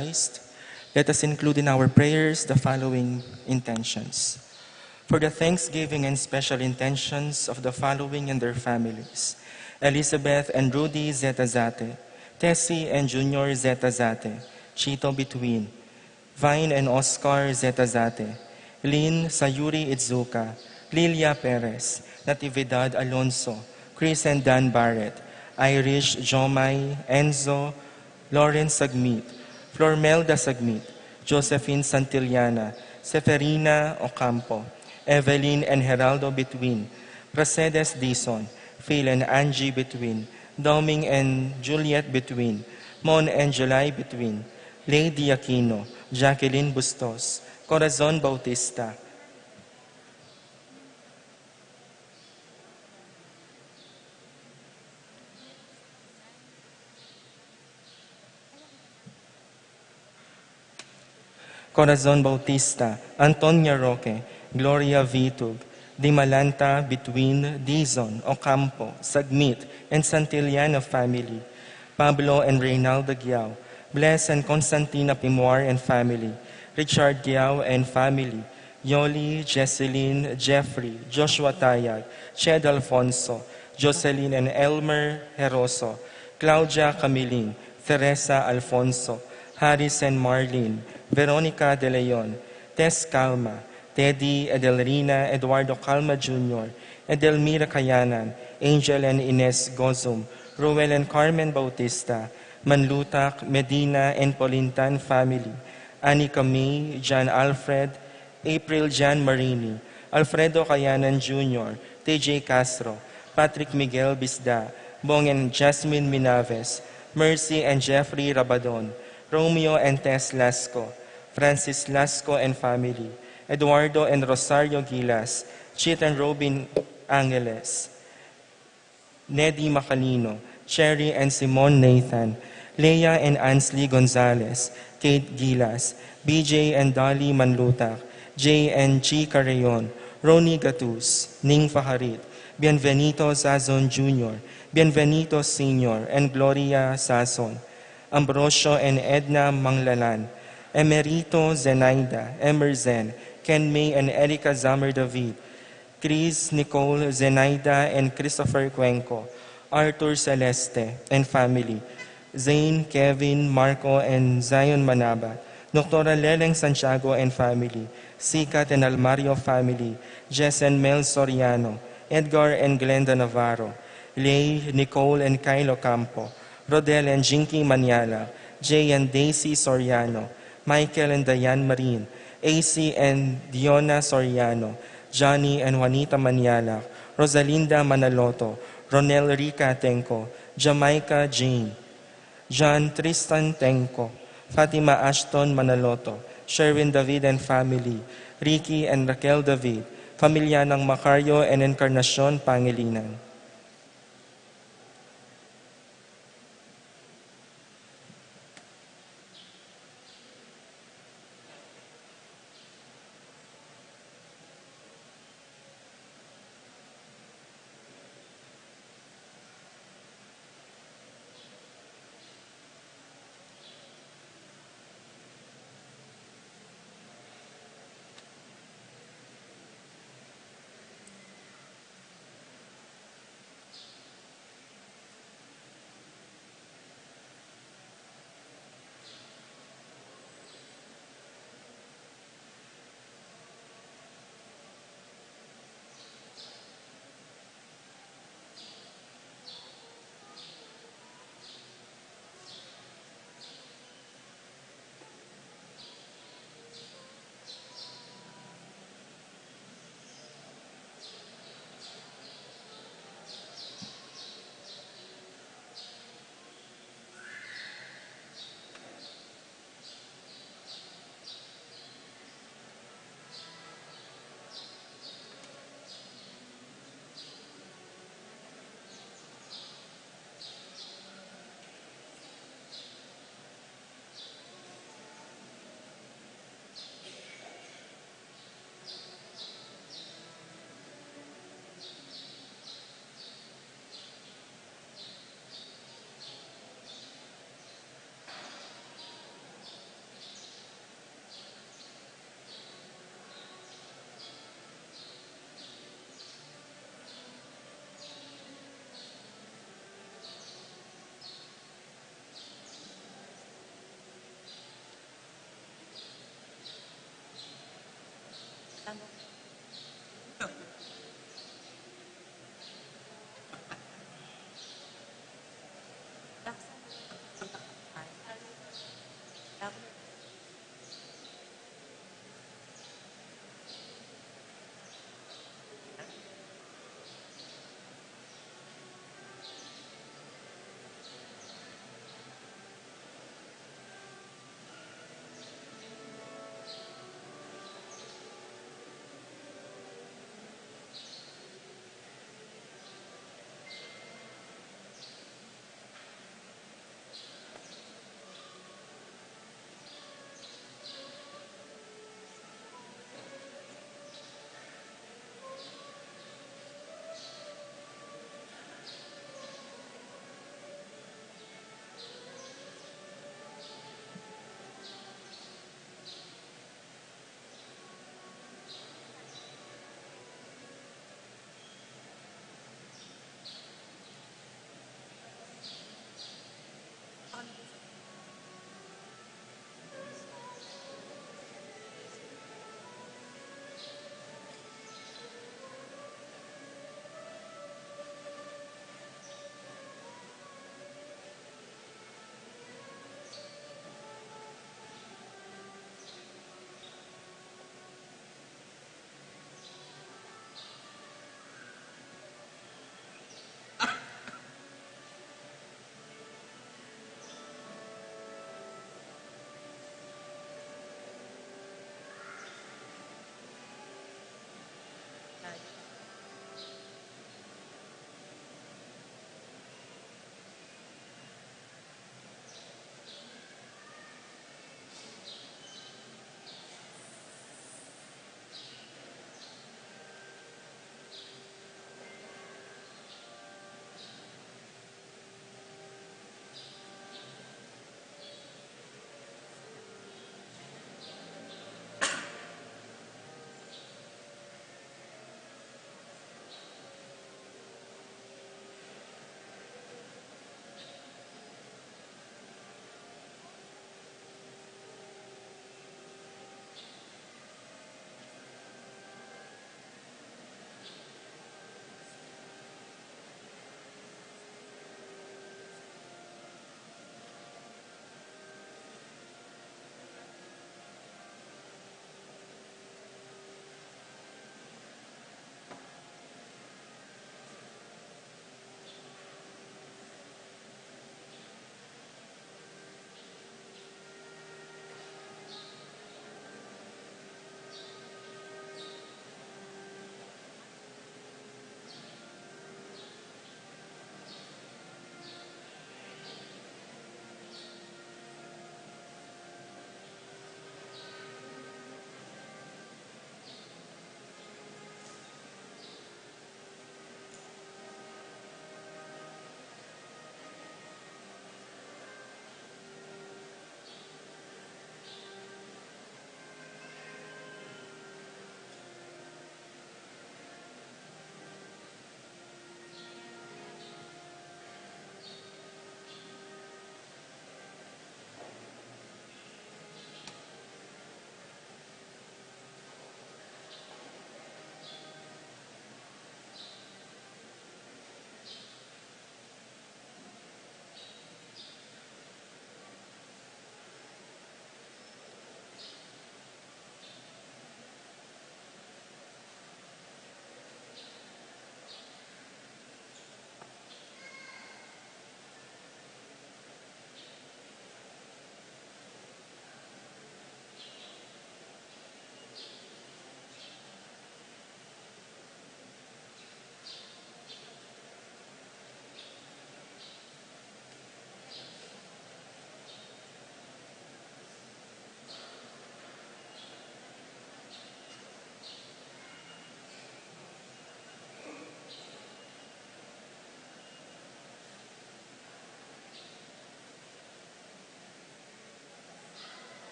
Christ, let us include in our prayers the following intentions. For the thanksgiving and special intentions of the following and their families: Elizabeth and Rudy Zetazate, Tessie and Junior Zetazate, Chito Between, Vine and Oscar Zetazate, Lynn Sayuri Itzuka, Lilia Perez, Natividad Alonso, Chris and Dan Barrett, Irish Jomay, Enzo, Lawrence Sagmit, Flormelda Sagmit, Josephine Santillana, Seferina Ocampo, Evelyn and Geraldo Between, Pracedes Dison, Phil and Angie Between, Doming and Juliet Between, Mon and July Between, Lady Aquino, Jacqueline Bustos, Corazon Bautista, Corazon Bautista, Antonia Roque, Gloria Vitug, Dimalanta Between, Dizon, Ocampo, Sagmit, and Santillana family, Pablo and Reynaldo Giao, Bless and Constantina Pimoar and family, Richard Giao and family, Yoli, Jesseline, Jeffrey, Joshua Tayag, Ched Alfonso, Jocelyn and Elmer Heroso, Claudia Camiling, Teresa Alfonso, Harris and Marlene, Veronica De Leon, Tess Calma, Teddy Edelrina Eduardo Calma Jr., Edelmira Kayanan, Angel and Ines Gozum, Ruel and Carmen Bautista, Manlutak, Medina and Polintan family, Anika May, John Alfred, April Jan Marini, Alfredo Kayanan Jr., TJ Castro, Patrick Miguel Bisda, Bong and Jasmine Minaves, Mercy and Jeffrey Rabadon, Romeo and Tess Lasco, Francis Lasco and family, Eduardo and Rosario Gilas, Chit and Robin Angeles, Neddy Macalino, Cherry and Simon Nathan, Leia and Ansley Gonzalez, Kate Gilas, BJ and Dolly Manlutak, J and G Carreon, Ronnie Gatus, Ning Faharit, Bienvenido Sazon Jr., Bienvenido Sr., and Gloria Sazon, Ambrosio and Edna Manglalan, Emerito Zenaida, Emerzen, Ken May and Erica Zammer David, Chris, Nicole, Zenaida, and Christopher Cuenco, Arthur Celeste and family, Zane, Kevin, Marco, and Zion Manaba, Dr. Leleng Santiago and family, Sikat and Almario family, Jess and Mel Soriano, Edgar and Glenda Navarro, Lay, Nicole, and Kylo Campo, Rodel and Jinky Maniala, Jay and Daisy Soriano, Michael and Diane Marin, AC and Diona Soriano, Johnny and Juanita Maniala, Rosalinda Manaloto, Ronel Rica Tenco, Jamaica Jane, John Tristan Tenco, Fatima Ashton Manaloto, Sherwin David and family, Ricky and Raquel David, Pamilya ng Macario and Encarnacion Pangilinan.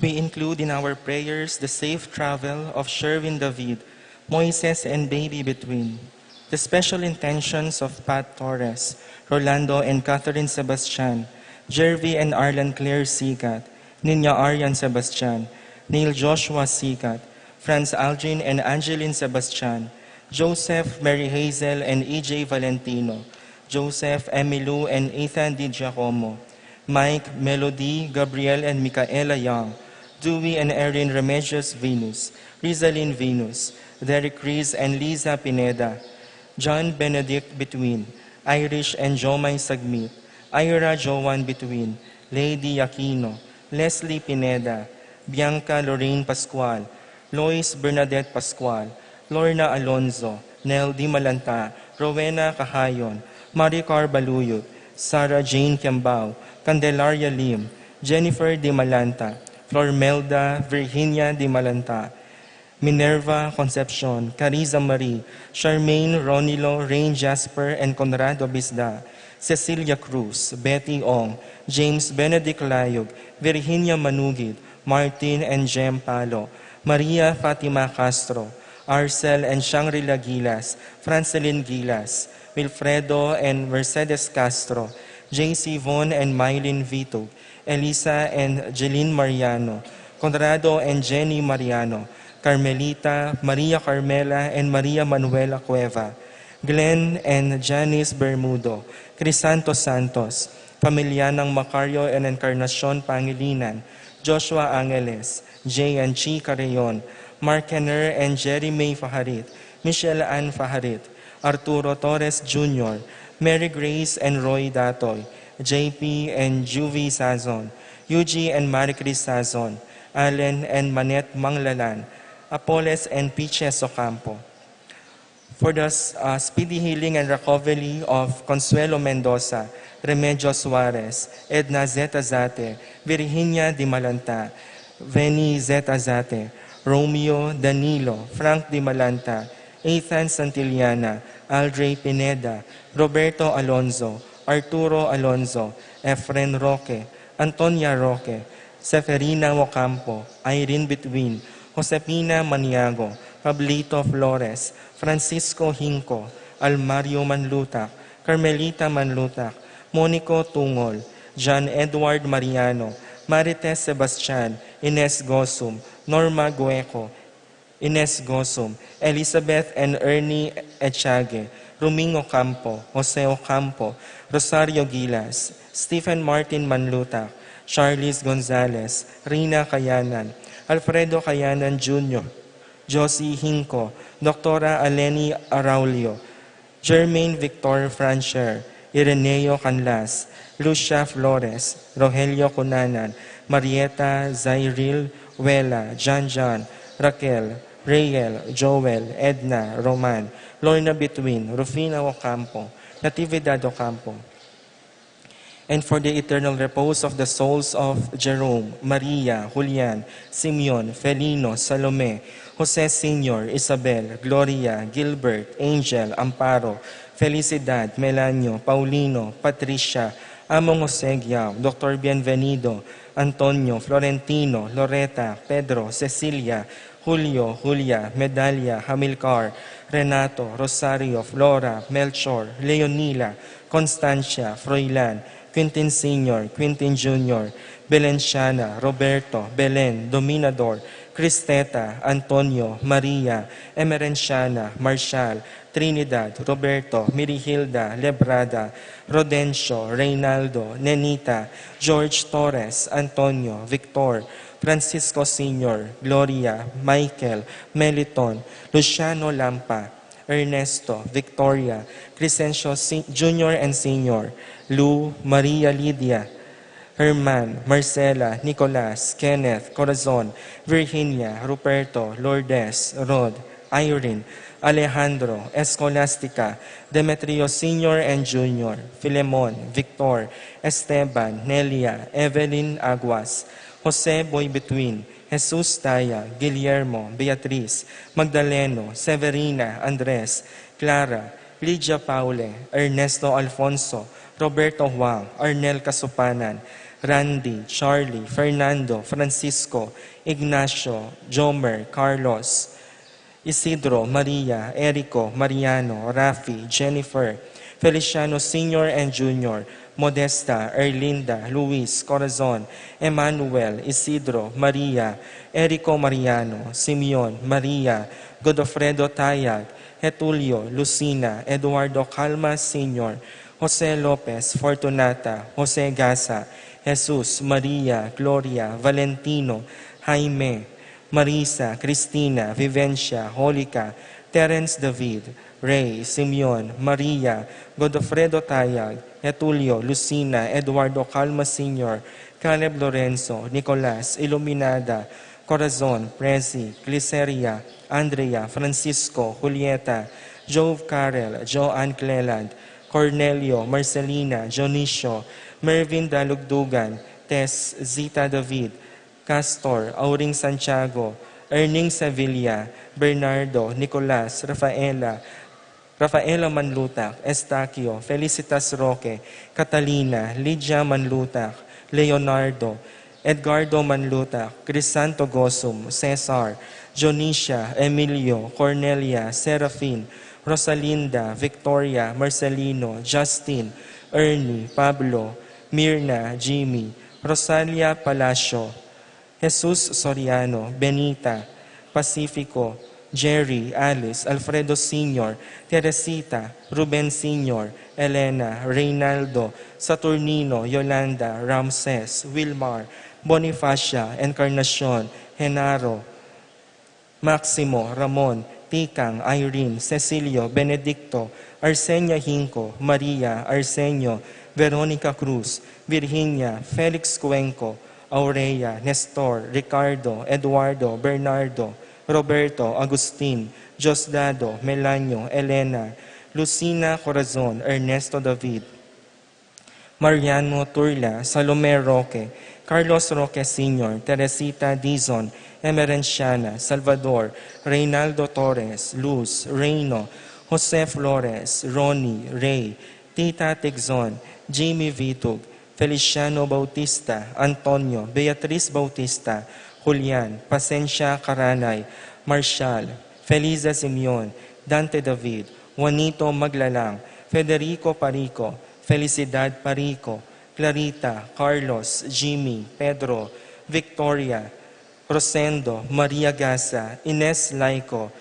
We include in our prayers the safe travel of Sherwin David, Moises and baby between, the special intentions of Pat Torres, Rolando and Catherine Sebastian, Jervy and Arlan Claire Sikat, Ninya Aryan Sebastian, Neil Joshua Sikat, Franz Aldrin and Angeline Sebastian, Joseph, Mary Hazel and EJ Valentino, Joseph, Emilu and Ethan Di Giacomo, Mike, Melody, Gabriel and Micaela Young, Dewey and Erin Remedios Venus, Rizalyn Venus, Derek Rees and Liza Pineda, John Benedict Between, Irish and Jomay Sagmit, Ira Joan Between, Lady Aquino, Leslie Pineda, Bianca Lorraine Pascual, Lois Bernadette Pascual, Lorna Alonzo, Nel Di Malanta, Rowena Cahayon, Maricar Baluyot, Sarah Jane Kiambao, Candelaria Lim, Jennifer Di Malanta, Flormelda Virginia Di Malanta, Minerva Concepcion, Cariza Marie, Charmaine Ronilo, Rain Jasper, and Conrado Bisda, Cecilia Cruz, Betty Ong, James Benedict Layog, Virginia Manugid, Martin and Jem Palo, Maria Fatima Castro, Arcel and Shangri-La Gilas, Francelyn Gilas, Wilfredo and Mercedes Castro, JC Von and Mylene Vito, Elisa and Jeline Mariano, Conrado and Jenny Mariano, Carmelita, Maria Carmela and Maria Manuela Cueva, Glenn and Janice Bermudo, Crisanto Santos, Pamilyanang Macario and Encarnacion Pangilinan, Joshua Angeles, Jay and Chi Carreon, Mark Kenner and Jerry May Faharit, Michelle Ann Faharit, Arturo Torres Jr., Mary Grace and Roy Datoy, JP and Juvie Sazon, Yuji and Maricris Sazon, Allen and Manette Manglalan, Apoles and Piches Ocampo. For the speedy healing and recovery of Consuelo Mendoza, Remedios Suarez, Edna Zeta Zate, Virginia Di Malanta, Veni Zeta Zate, Romeo Danilo, Frank Di Malanta, Ethan Santillana, Aldrey Pineda, Roberto Alonzo, Arturo Alonzo, Efren Roque, Antonia Roque, Seferina Ocampo, Irene Between, Josepina Maniago, Pablito Flores, Francisco Hinco, Almario Manlutak, Carmelita Manlutak, Monico Tungol, John Edward Mariano, Marites Sebastian, Ines Gosum, Norma Gueco, Ines Gosum, Elizabeth and Ernie Echage, Ruming Ocampo, Jose Ocampo, Rosario Gilas, Stephen Martin Manlutak, Charlize Gonzalez, Rina Kayanan, Alfredo Kayanan Jr., Josie Hinco, Dr. Aleni Araulio, Jermaine Victor Francher, Ireneo Canlas, Lucia Flores, Rogelio Cunanan, Marieta Zairil Wela, John, Raquel, Rayel, Joel, Edna, Roman, Lorna Between, Rufina Ocampo, Natividad Ocampo, and for the eternal repose of the souls of Jerome, Maria, Julian, Simeon, Felino, Salome, Jose Sr., Isabel, Gloria, Gilbert, Angel, Amparo, Felicidad, Melanio, Paulino, Patricia, Among Jose Giao, Dr. Bienvenido, Antonio, Florentino, Loreta, Pedro, Cecilia, Julio, Julia, Medalia, Hamilcar, Renato, Rosario, Flora, Melchor, Leonila, Constancia, Froilan, Quintin Sr., Quintin Jr., Belenciana, Roberto, Belen, Dominador, Cristeta, Antonio, Maria, Emerenciana, Marshal, Trinidad, Roberto, Mirihilda, Lebrada, Rodencio, Reynaldo, Nenita, George Torres, Antonio, Victor, Francisco Sr., Gloria, Michael, Meliton, Luciano Lampa, Ernesto, Victoria, Crescencio Jr. and Sr., Lou, Maria Lydia, Herman, Marcela, Nicolas, Kenneth, Corazon, Virginia, Ruperto, Lourdes, Rod, Irene, Alejandro, Escolastica, Demetrio Sr. and Jr., Filemon, Victor, Esteban, Nelia, Evelyn Aguas, Jose Boy Between, Jesus Taya, Guillermo, Beatriz, Magdaleno, Severina, Andres, Clara, Lydia Paule, Ernesto Alfonso, Roberto Huang, Arnel Kasupanan, Randy, Charlie, Fernando, Francisco, Ignacio, Jomer, Carlos, Isidro, Maria, Erico, Mariano, Rafi, Jennifer, Feliciano Sr. and Jr., Modesta, Erlinda, Luis, Corazon, Emmanuel, Isidro, Maria, Erico Mariano, Simeon, Maria, Godofredo Tayag, Getulio, Lucina, Eduardo Calma Sr., Jose Lopez, Fortunata, Jose Gasa, Jesus, Maria, Gloria, Valentino, Jaime, Marisa, Cristina, Vivencia, Holica, Terence David, Ray, Simeon, Maria, Godofredo Tayag, Getulio, Lucina, Eduardo Calma Sr., Caleb Lorenzo, Nicolas, Iluminada, Corazon, Prezi, Gliceria, Andrea, Francisco, Julieta, Jove Carel, Joanne Cleland, Cornelio, Marcelina, Jonicio, Mervin Dalugdugan, Tess, Zita David, Castor, Auring Santiago, Erning Sevilla, Bernardo, Nicolas, Rafaela Manlutak, Estaquio, Felicitas Roque, Catalina, Lydia Manlutak, Leonardo, Edgardo Manlutak, Crisanto Gosum, Cesar, Jonicia, Emilio, Cornelia, Serafin, Rosalinda, Victoria, Marcelino, Justin, Ernie, Pablo, Mirna, Jimmy, Rosalia Palacio, Jesus Soriano, Benita, Pacifico, Jerry, Alice, Alfredo Sr., Teresita, Ruben Sr., Elena, Reynaldo, Saturnino, Yolanda, Ramses, Wilmar, Bonifacia, Encarnacion, Genaro, Maximo, Ramon, Tikang, Irene, Cecilio, Benedicto, Arsenia Hinco, Maria, Arsenio, Veronica Cruz, Virginia, Felix Cuenco, Aurea, Nestor, Ricardo, Eduardo, Bernardo, Roberto, Agustin, Josdado, Melanio, Elena, Lucina Corazon, Ernesto David, Mariano Turla, Salome Roque, Carlos Roque Sr., Teresita Dizon, Emerenciana, Salvador, Reynaldo Torres, Luz, Reyno, Jose Flores, Ronnie, Ray, Tita Tigzon, Jimmy Vitug, Feliciano Bautista, Antonio, Beatriz Bautista, Julian, Pasencia Caranay, Marshall, Feliza Simeon, Dante David, Juanito Maglalang, Federico Parico, Felicidad Parico, Clarita, Carlos, Jimmy, Pedro, Victoria, Rosendo, Maria Gasa, Ines Laico,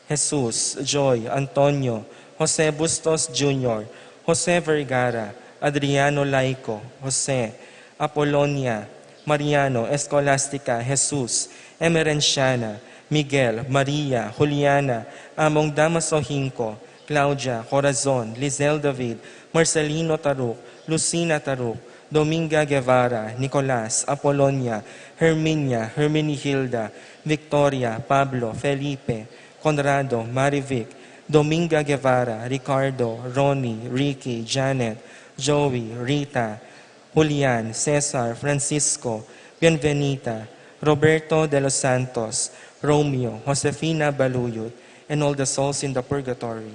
Jesus, Joy, Antonio, Jose Bustos Jr., Jose Vergara, Adriano Laico, Jose, Apolonia, Mariano, Escolastica, Jesus, Emerenciana, Miguel, Maria, Juliana, Among Damaso Hinco, Claudia, Corazon, Lizel David, Marcelino Taruk, Lucina Taruk, Dominga Guevara, Nicolas, Apolonia, Herminia, Herminihilda, Victoria, Pablo, Felipe, Conrado, Marivic, Dominga Guevara, Ricardo, Ronnie, Ricky, Janet, Joey, Rita, Julian, Cesar, Francisco, Bienvenita, Roberto de los Santos, Romeo, Josefina Baluyot, and all the souls in the purgatory.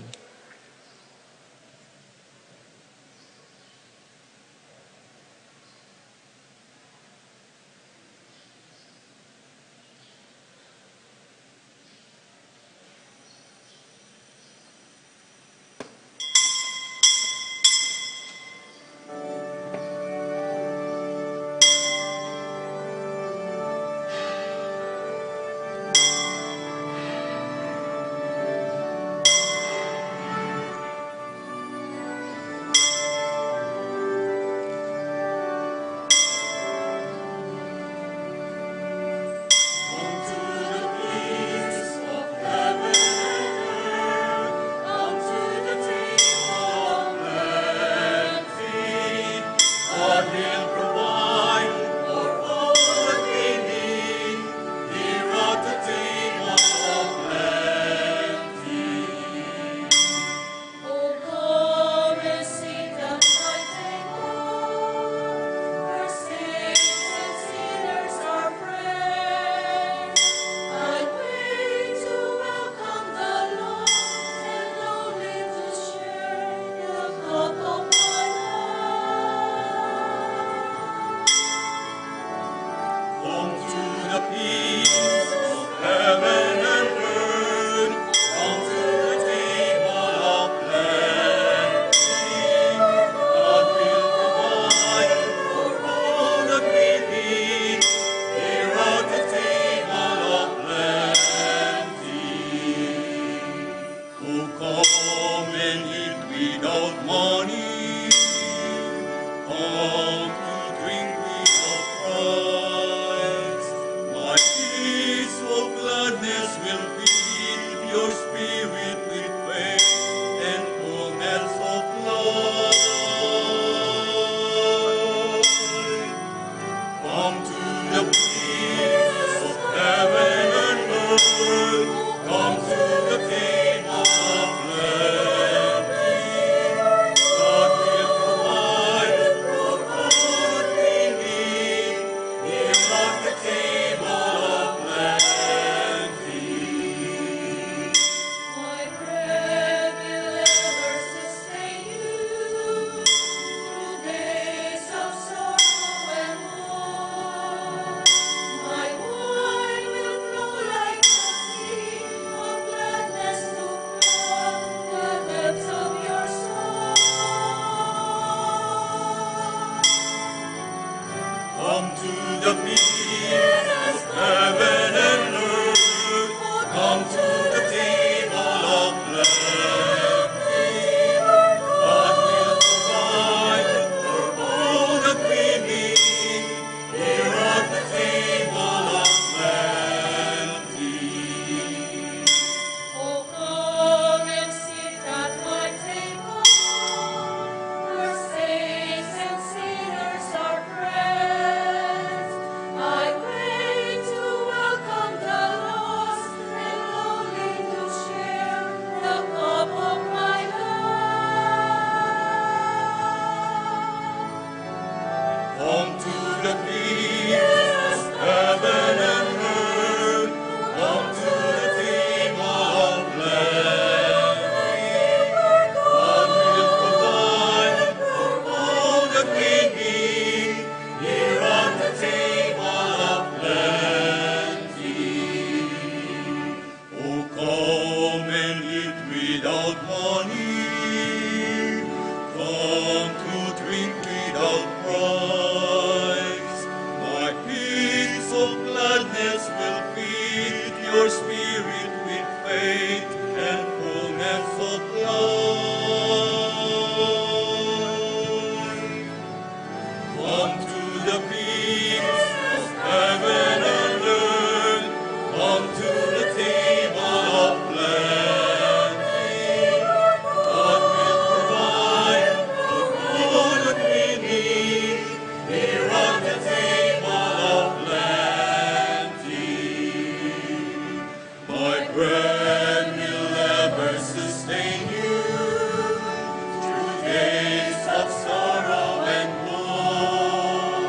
your spirit with faith and fullness of life. Come to the peace of heaven and earth. Come to the table of plenty. God will provide for all that we need. Here on the table of plenty. My bread will ever sustain you through days of sorrow and woe.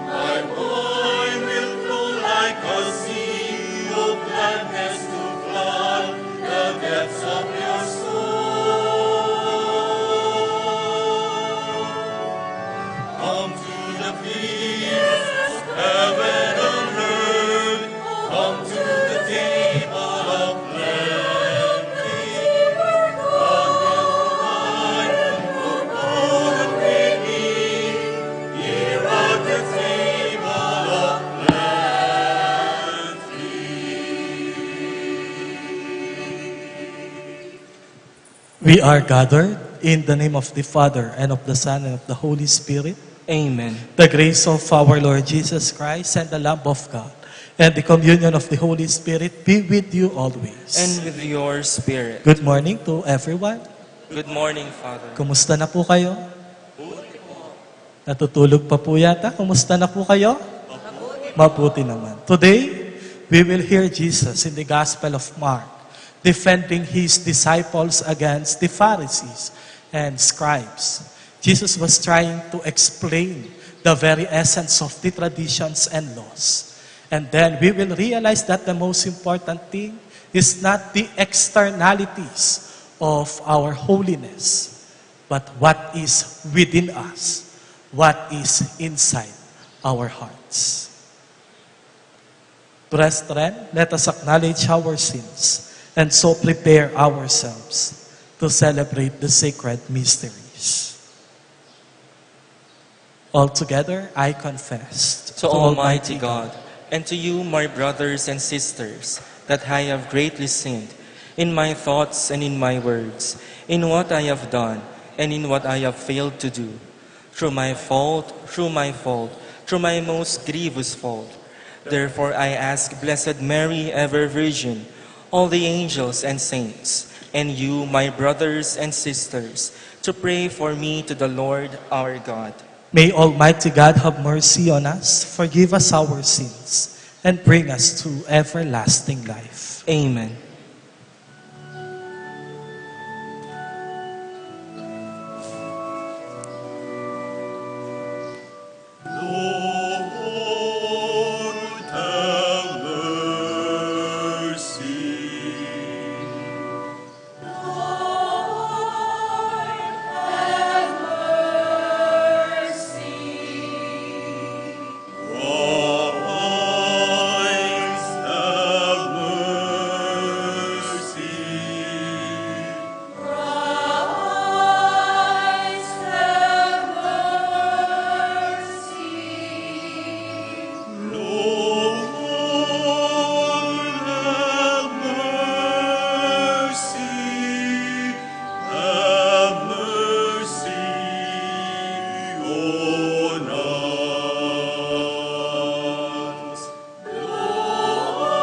My wine will flow like a sea, of gladness to flood the depths of your soul. Come to the feast of heaven and earth. Come to the table of plenty. God will provide for all that we need. Here at the table of We are gathered in the name of the Father, and of the Son, and of the Holy Spirit. Amen. The grace of our Lord Jesus Christ and the love of God and the communion of the Holy Spirit be with you always. And with your spirit. Good morning to everyone. Good morning, Father. Kumusta na po kayo? Natutulog pa po yata? Kumusta na po kayo? Mabuti naman. Today, we will hear Jesus in the Gospel of Mark defending his disciples against the Pharisees and scribes. Jesus was trying to explain the very essence of the traditions and laws. And then we will realize that the most important thing is not the externalities of our holiness, but what is within us, what is inside our hearts. Brethren, let us acknowledge our sins and so prepare ourselves to celebrate the sacred mysteries. Altogether, I confess To Almighty God, and to you, my brothers and sisters, that I have greatly sinned in my thoughts and in my words, in what I have done and in what I have failed to do, through my most grievous fault. Therefore I ask Blessed Mary, ever Virgin, all the angels and saints, and you, my brothers and sisters, to pray for me to the Lord our God. May Almighty God have mercy on us, forgive us our sins, and bring us to everlasting life. Amen. Lord, have mercy. Christ, have mercy. Lord, have mercy. Have mercy on us. Lord,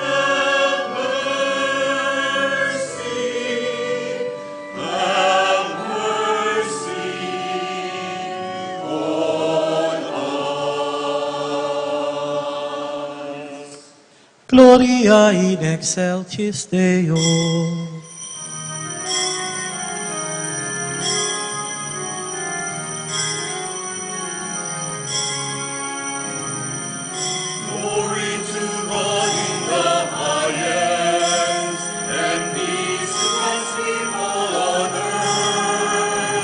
have mercy. Have mercy on us. Gloria in excelsis Deo. Glory to God in the highest, and peace to God's people on earth.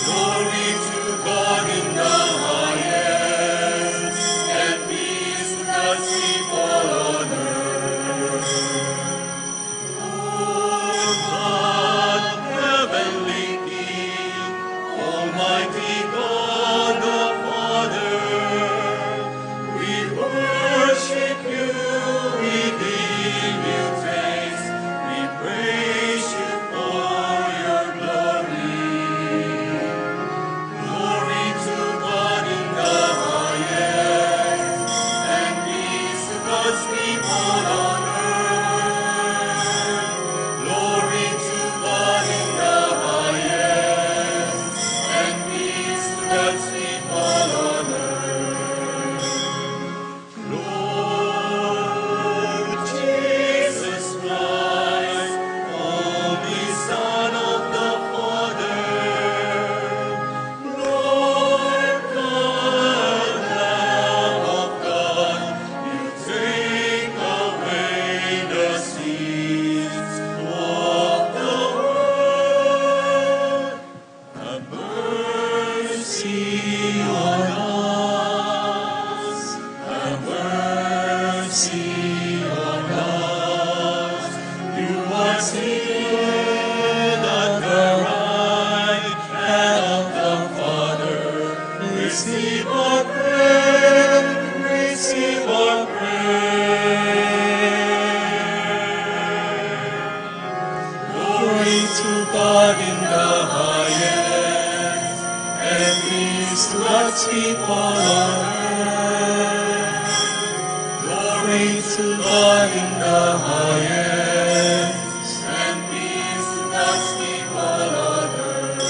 Glory to God in the highest, and peace to God's people on earth. mercy on us. You are seated at the right hand of the Father. Receive our prayer, receive our prayer. Glory to God in the highest, and peace to God's people on earth. Glory to God in the highest, and peace to God's people on earth.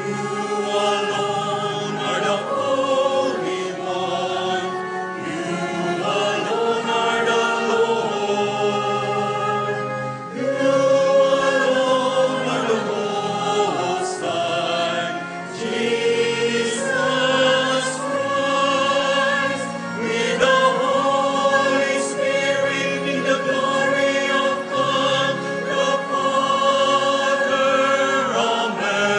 You alone are the Holy One. You alone are the Lord. You alone are the Most High. Jesus Christ, with the Holy Spirit, in the glory of God the Father. Amen.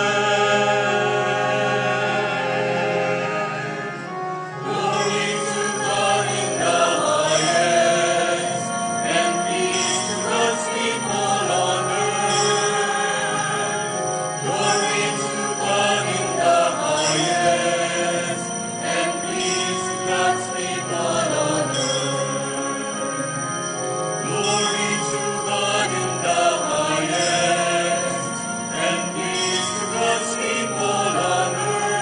Glory to God in the highest, and peace to God's people on earth. Glory to God in the highest, and peace to God's people on earth. Glory to God in the highest, and peace to God's people on earth.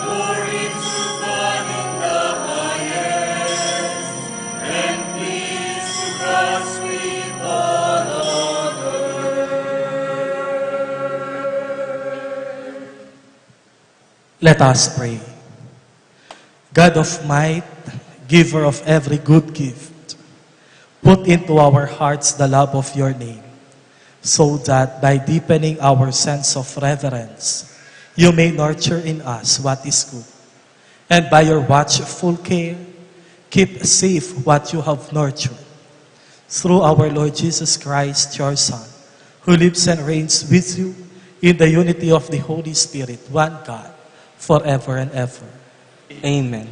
Glory to God in the highest, and peace to God's people on Let us pray. God of might, giver of every good gift, put into our hearts the love of your name, so that by deepening our sense of reverence, you may nurture in us what is good, and by your watchful care, keep safe what you have nurtured. Through our Lord Jesus Christ, your Son, who lives and reigns with you in the unity of the Holy Spirit, one God, forever and ever. Amen.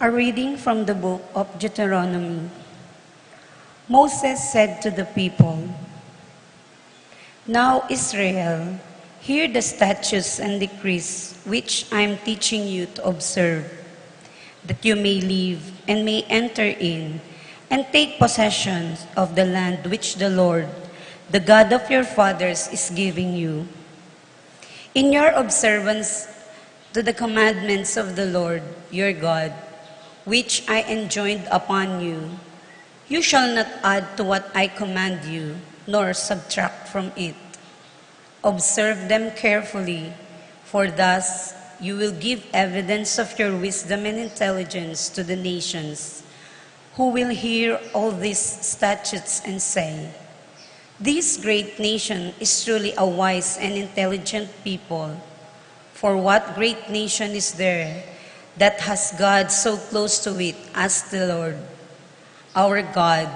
A reading from the book of Deuteronomy. Moses said to the people, "Now Israel, hear the statutes and decrees which I am teaching you to observe, that you may live and may enter in and take possession of the land which the Lord, the God of your fathers, is giving you. In your observance to the commandments of the Lord your God, which I enjoined upon you, you shall not add to what I command you, nor subtract from it. Observe them carefully, for thus you will give evidence of your wisdom and intelligence to the nations, who will hear all these statutes and say, 'This great nation is truly a wise and intelligent people.' For what great nation is there that has God so close to it as the Lord? Our God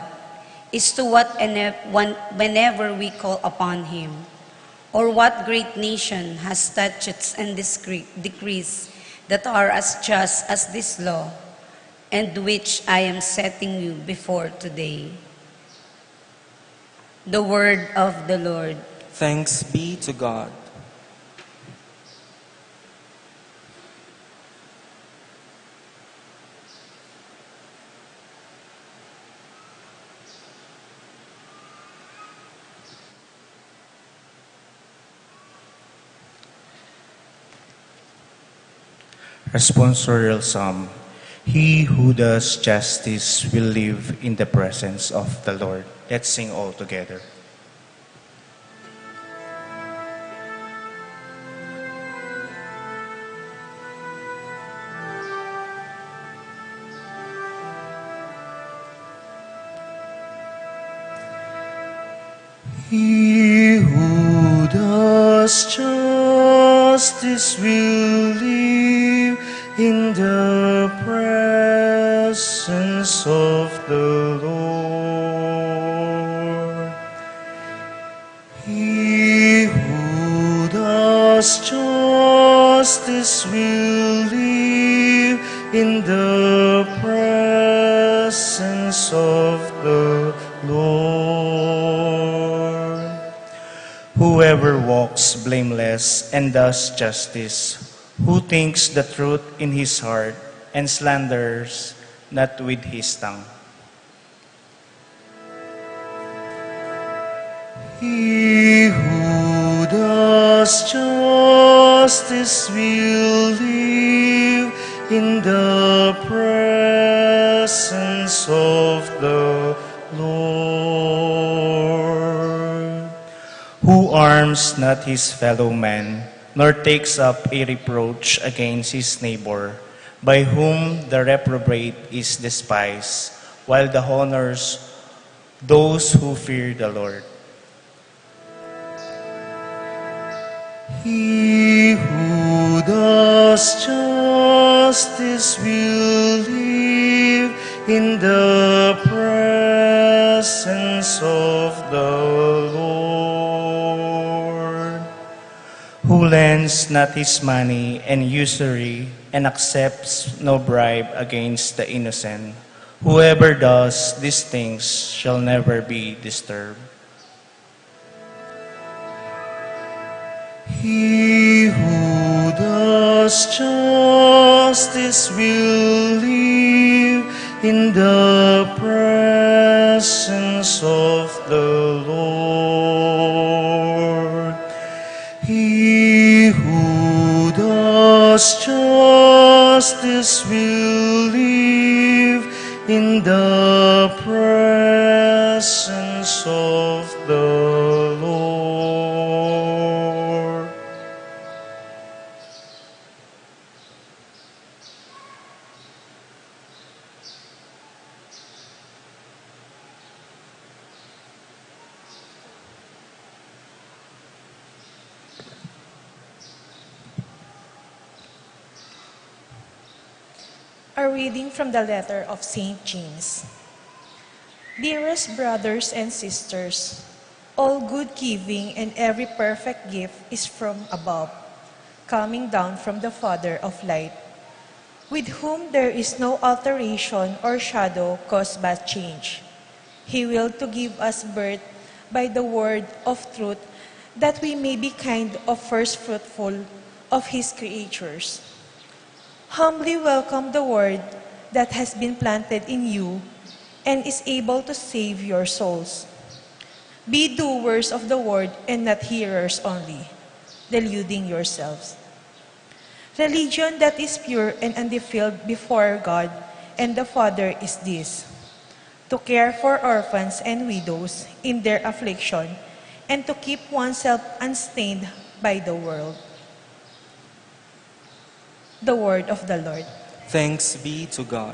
is to whenever we call upon him. Or what great nation has statutes and decrees that are as just as this law, and which I am setting you before today?" The word of the Lord. Thanks be to God. Responsorial Psalm. He who does justice will live in the presence of the Lord. Let's sing all together. He who does justice will live in the presence of the Lord. He who does justice will live in the presence of the Lord. Whoever walks blameless and does justice, who thinks the truth in his heart and slanders not with his tongue. He who does justice will live in the presence of the Lord. Who harms not his fellow man, nor takes up a reproach against his neighbor, by whom the reprobate is despised, while the honors those who fear the Lord. He who does justice will live in the presence of the Lord. Who lends not his money and usury and accepts no bribe against the innocent. Whoever does these things shall never be disturbed. He who does justice will live in the presence of the Lord. He who does justice will live in the presence of the Lord. A reading from the letter of St. James. Dearest brothers and sisters, all good giving and every perfect gift is from above, coming down from the Father of light, with whom there is no alteration or shadow caused by change. He willed to give us birth by the word of truth, that we may be kind of first fruitful of his creatures. Humbly welcome the word that has been planted in you and is able to save your souls. Be doers of the word and not hearers only, deluding yourselves. Religion that is pure and undefiled before God and the Father is this: to care for orphans and widows in their affliction and to keep oneself unstained by the world. The word of the Lord. Thanks be to God.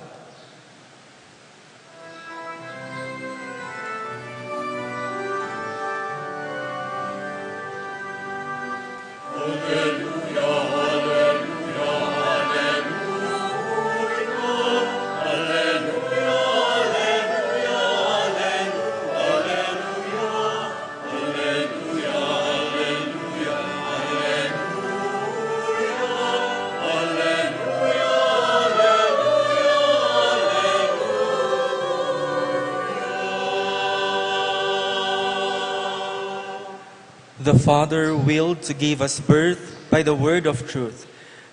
The Father willed to give us birth by the word of truth,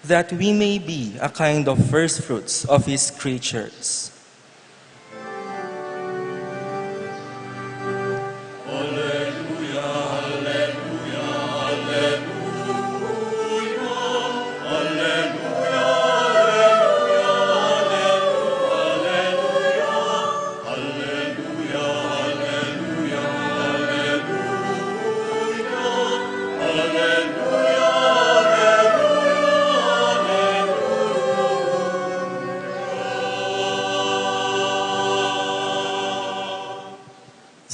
that we may be a kind of first fruits of his creatures.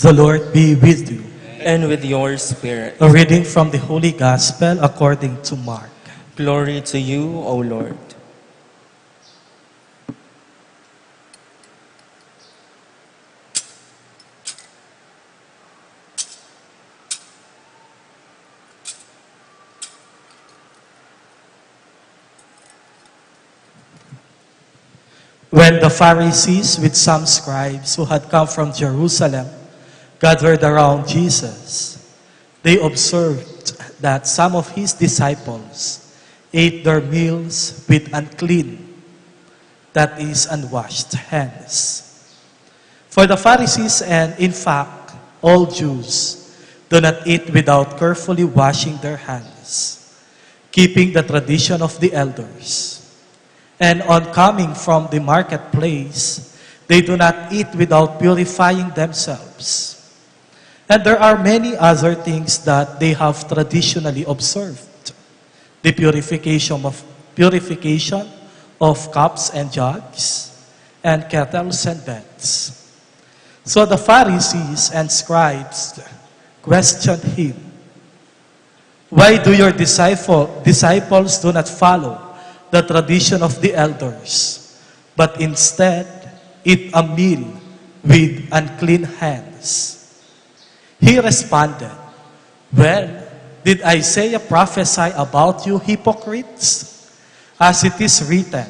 The Lord be with you. and with your spirit. A reading from the Holy Gospel according to Mark. Glory to you, O Lord. When the Pharisees with some scribes who had come from Jerusalem gathered around Jesus, they observed that some of his disciples ate their meals with unclean, that is, unwashed hands. For the Pharisees, and in fact, all Jews, do not eat without carefully washing their hands, keeping the tradition of the elders. And on coming from the marketplace, they do not eat without purifying themselves. And there are many other things that they have traditionally observed. The purification of cups and jugs, and kettles and beds. So the Pharisees and scribes questioned him, "Why do your disciples do not follow the tradition of the elders, but instead eat a meal with unclean hands?" He responded, "Well, did Isaiah prophesy about you hypocrites? As it is written,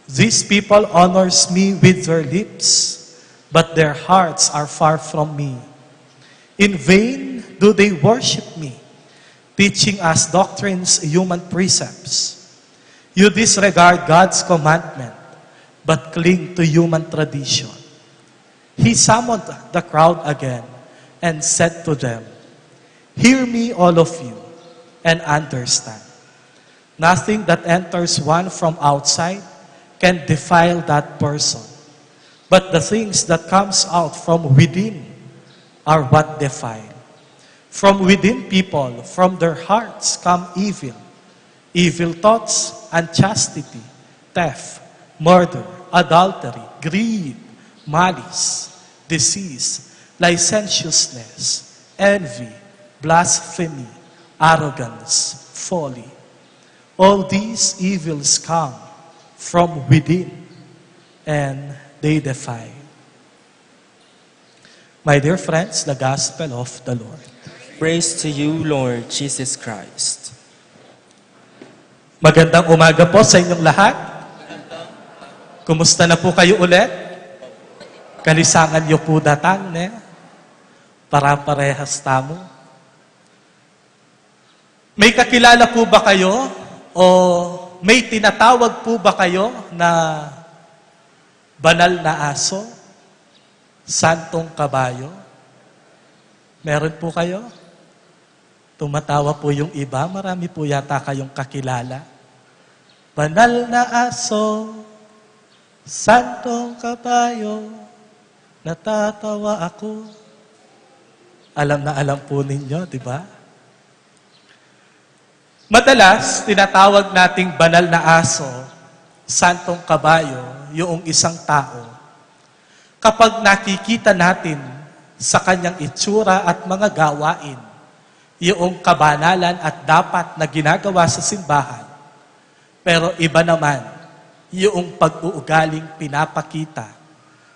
'These people honors me with their lips, but their hearts are far from me. In vain do they worship me, teaching as doctrines human precepts. You disregard God's commandment, but cling to human tradition." He summoned the crowd again and said to them, "Hear me, all of you, and understand. Nothing that enters one from outside can defile that person, but the things that comes out from within are what defile. From within people, from their hearts come evil thoughts, unchastity, theft, murder, adultery, greed, malice, disease, licentiousness, envy, blasphemy, arrogance, folly. All these evils come from within, and they defile." My dear friends, the Gospel of the Lord. Praise to you, Lord Jesus Christ. Magandang umaga po sa inyong lahat. Kumusta na po kayo ulit? Kalisangan niyo po datang, ne? Para-parehas tamo. May kakilala po ba kayo? O may tinatawag po ba kayo na banal na aso? Santong kabayo? Meron po kayo? Tumatawa po yung iba. Marami po yata kayong kakilala. Banal na aso, santong kabayo, natatawa ako. Alam na alam po ninyo, di ba? Madalas, tinatawag nating banal na aso, santong kabayo, yung isang tao. Kapag nakikita natin sa kanyang itsura at mga gawain, yung kabanalan at dapat na ginagawa sa simbahan, pero iba naman, yung pag-uugaling pinapakita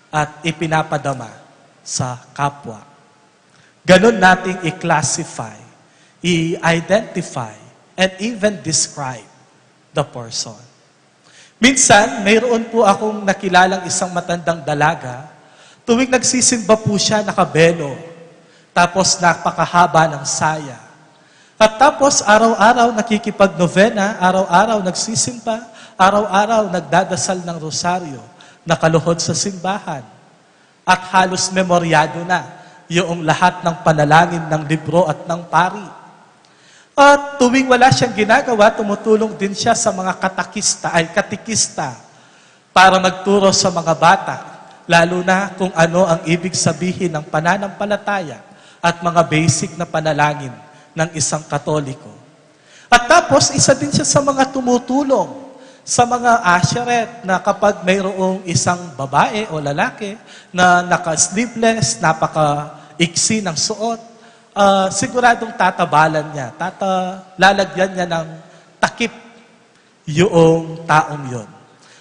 at ipinapadama sa kapwa. Ganon nating i-classify, i-identify, and even describe the person. Minsan, mayroon po akong nakilalang isang matandang dalaga, tuwing nagsisimba po siya nakabelo, tapos napakahaba ng saya. At tapos araw-araw nakikipag-novena, araw-araw nagsisimba, araw-araw nagdadasal ng rosaryo, nakaluhod sa simbahan. At halos memoryado na yung lahat ng panalangin ng libro at ng pari. At tuwing wala siyang ginagawa, tumutulong din siya sa mga katikista para magturo sa mga bata, lalo na kung ano ang ibig sabihin ng pananampalataya at mga basic na panalangin ng isang Katoliko. At tapos, isa din siya sa mga tumutulong sa mga asheret na kapag mayroong isang babae o lalaki na naka-sleeveless, napaka-iksi ng suot, siguradong tatabalan niya, lalagyan niya ng takip yung taong yon.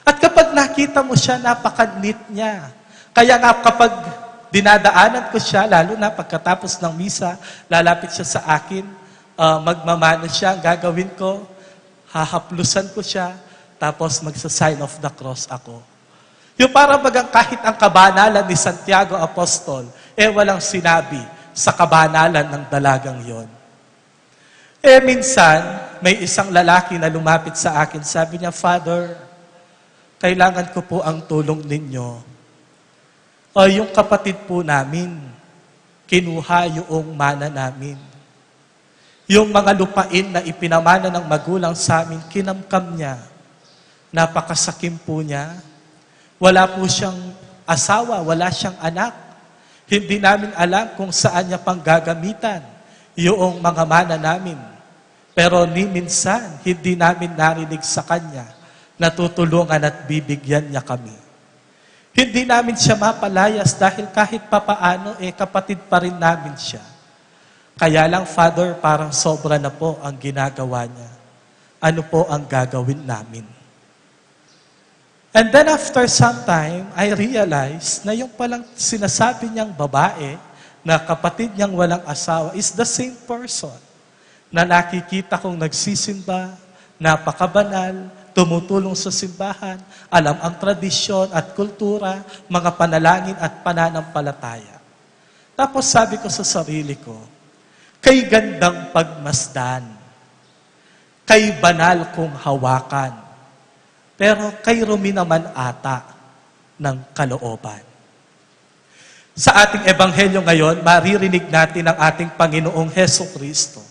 At kapag nakita mo siya, napaka-neat niya. Kaya nga kapag dinadaanan ko siya, lalo na pagkatapos ng misa, lalapit siya sa akin, magmamano siya, ang gagawin ko, hahaplusan ko siya, tapos magsa-sign of the cross ako. Yung parang bagang kahit ang kabanalan ni Santiago Apostol, walang sinabi sa kabanalan ng dalagang yon. Minsan, may isang lalaki na lumapit sa akin, sabi niya, Father, kailangan ko po ang tulong ninyo. Yung kapatid po namin, kinuha yung mana namin. Yung mga lupain na ipinamana ng magulang sa amin, kinamkam niya. Napakasakim po niya. Wala po siyang asawa, wala siyang anak. Hindi namin alam kung saan niya pang gagamitan yung mga mana namin. Pero ni minsan, hindi namin narinig sa kanya na tutulungan at bibigyan niya kami. Hindi namin siya mapalayas dahil kahit papaano, kapatid pa rin namin siya. Kaya lang, Father, parang sobra na po ang ginagawa niya. Ano po ang gagawin namin? And then after some time, I realized na yung palang sinasabi niyang babae na kapatid niyang walang asawa is the same person na nakikita kong nagsisimba, napakabanal, tumutulong sa simbahan, alam ang tradisyon at kultura, mga panalangin at pananampalataya. Tapos sabi ko sa sarili ko, kay gandang pagmasdan, kay banal kong hawakan, pero kay rumi naman ata ng kalooban. Sa ating ebanghelyo ngayon, maririnig natin ang ating Panginoong Heso Kristo.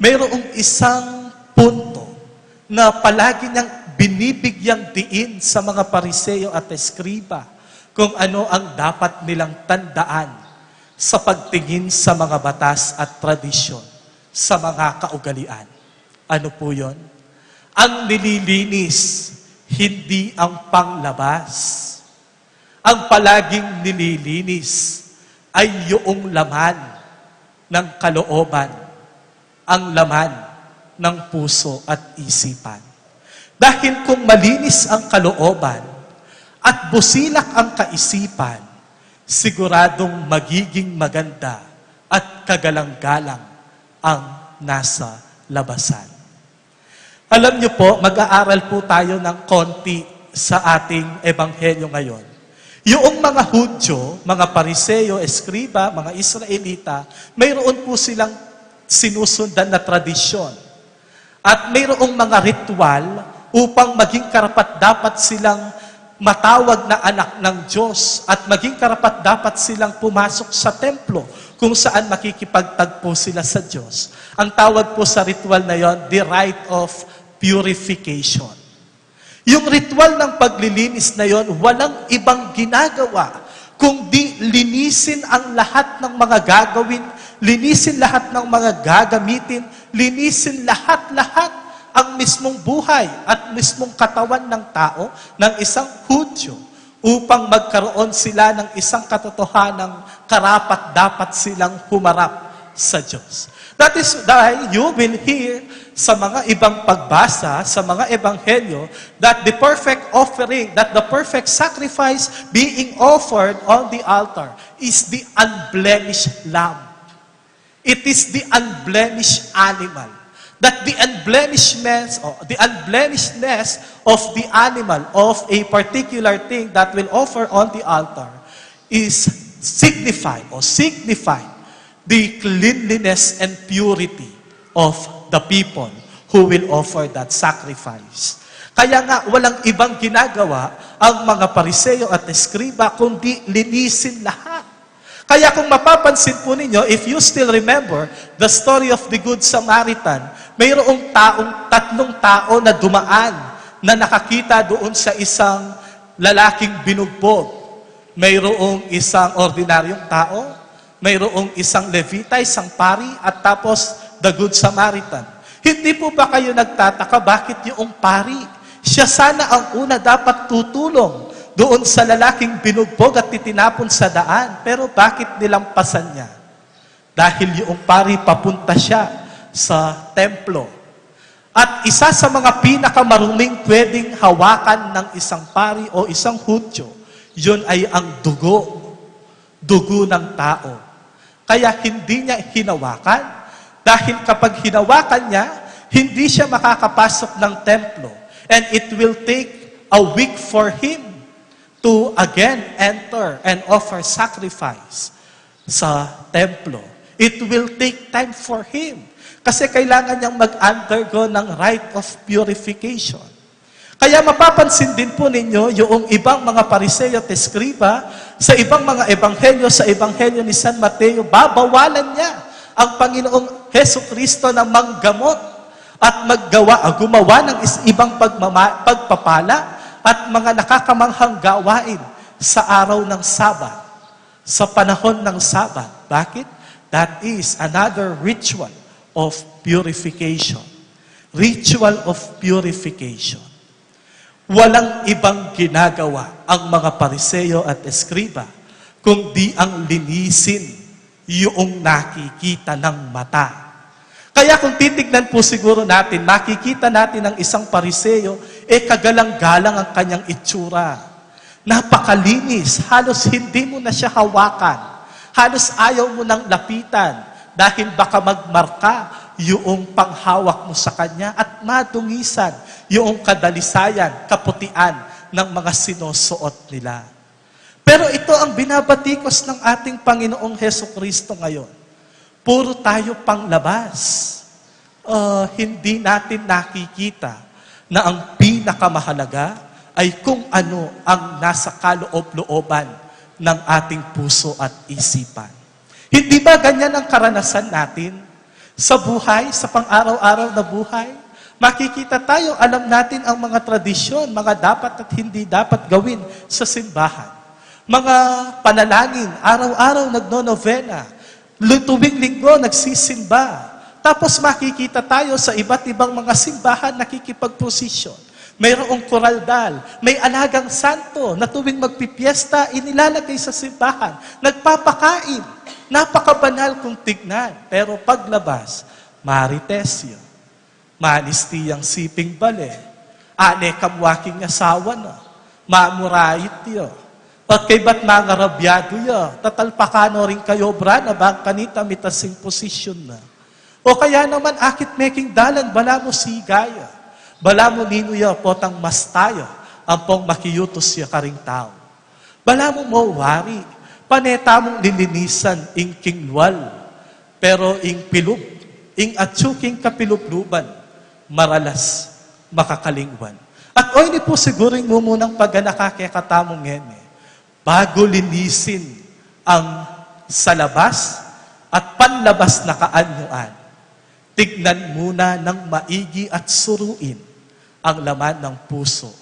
Mayroong isang punto na palagi niyang binibigyang diin sa mga Pariseo at Eskriba kung ano ang dapat nilang tandaan sa pagtingin sa mga batas at tradisyon, sa mga kaugalian. Ano po yon? Ang nililinis, hindi ang panglabas. Ang palaging nililinis ay yung laman ng kalooban, ang laman ng puso at isipan. Dahil kung malinis ang kalooban at busilak ang kaisipan, siguradong magiging maganda at kagalang-galang ang nasa labasan. Alam niyo po, mag-aaral po tayo ng konti sa ating ebanghelyo ngayon. Yung mga Hudyo, mga Pariseo, Eskriba, mga Israelita, mayroon po silang sinusundan na tradisyon. At mayroong mga ritual upang maging karapat-dapat silang matawag na anak ng Diyos at maging karapat-dapat silang pumasok sa templo kung saan makikipagtagpo sila sa Diyos. Ang tawag po sa ritual na yon, the rite of purification. Yung ritual ng paglilinis na yon, walang ibang ginagawa kundi linisin ang lahat ng mga gagawin, linisin lahat ng mga gagamitin, linisin lahat-lahat ang mismong buhay at mismong katawan ng tao, ng isang Hudyo, upang magkaroon sila ng isang katotohanang karapat-dapat silang humarap sa Diyos. That is why you will hear sa mga ibang pagbasa, sa mga ebanghelyo, that the perfect offering, that the perfect sacrifice being offered on the altar is the unblemished lamb. It is the unblemished animal. That the unblemishedness of the animal, of a particular thing that will offer on the altar, is signified the cleanliness and purity of the people who will offer that sacrifice. Kaya nga, walang ibang ginagawa ang mga Pariseo at Eskriba kundi linisin lahat. Kaya kung mapapansin po ninyo, if you still remember the story of the Good Samaritan, mayroong tatlong tao na dumaan na nakakita doon sa isang lalaking binugbog. Mayroong isang ordinaryong tao, mayroong isang Levita, isang pari, at tapos the Good Samaritan. Hindi po ba kayo nagtataka bakit yung pari? Siya sana ang una dapat tutulong doon sa lalaking binugbog at titinapon sa daan. Pero bakit nilampasan niya? Dahil yung pari papunta siya sa templo. At isa sa mga pinakamaruming pwedeng hawakan ng isang pari o isang Hudyo, yun ay ang dugo. Dugo ng tao. Kaya hindi niya hinawakan. Dahil kapag hinawakan niya, hindi siya makakapasok ng templo. And it will take a week for him to again enter and offer sacrifice sa templo. It will take time for him. Kasi kailangan niyang mag-undergo ng rite of purification. Kaya mapapansin din po ninyo yung ibang mga Pariseo at Eskriba sa ibang mga ebanghelyo, sa ebanghelyo ni San Mateo, babawalan niya ang Panginoong Heso Kristo na manggamot at gumawa ng ibang pagpapala at mga nakakamanghang gawain sa araw ng Sabat, sa panahon ng Sabat. Bakit? That is another ritual of purification. Ritual of purification. Walang ibang ginagawa ang mga Pariseo at Eskriba kundi ang linisin yung nakikita ng mata. Kaya kung titignan po siguro natin, makikita natin ang isang Pariseo, kagalang-galang ang kanyang itsura. Napakalinis, halos hindi mo na siya hawakan. Halos ayaw mo nang lapitan dahil baka magmarka yung panghawak mo sa kanya at madungisan yung kadalisayan, kaputian ng mga sinusuot nila. Pero ito ang binabatikos ng ating Panginoong Heso Kristo ngayon. Puro tayo panglabas. Hindi natin nakikita na ang pinakamahalaga ay kung ano ang nasa kaloob-looban ng ating puso at isipan. Hindi ba ganyan ang karanasan natin sa buhay, sa pang-araw-araw na buhay? Makikita tayo, alam natin ang mga tradisyon, mga dapat at hindi dapat gawin sa simbahan. Mga panalangin, araw-araw nagno-novena, tuwing linggo nagsisimba. Tapos makikita tayo sa iba't ibang mga simbahan nakikipagprosesyon. Mayroong koraldal, may alagang santo na tuwing magpipiesta, inilalagay sa simbahan, nagpapakain. Napakabanal kung tignan. Pero paglabas, marites yun. Manistiyang siping bale. Ane kamwaking asawa na. Mamurayit yun. At kay ba't mga rabyado yun? Tatalpakano rin kayo, bra, na bang kanita mitasing posisyon na. O kaya naman, akit making dalan, bala mo sigaya. Bala mo ninuya, potang mas tayo, ang pong makiyutos siya karing tao. Bala mo mawari, paneta mong lilinisan, ing kinglwal, pero ing pilub, ing atsuking kapilubluban, maralas, makakalingwan. At oy ni po siguring mo munang pagganakakekatamong ngene, bago linisin ang sa labas at panlabas na kaanyuan, tignan muna ng maigi at suruin ang laman ng puso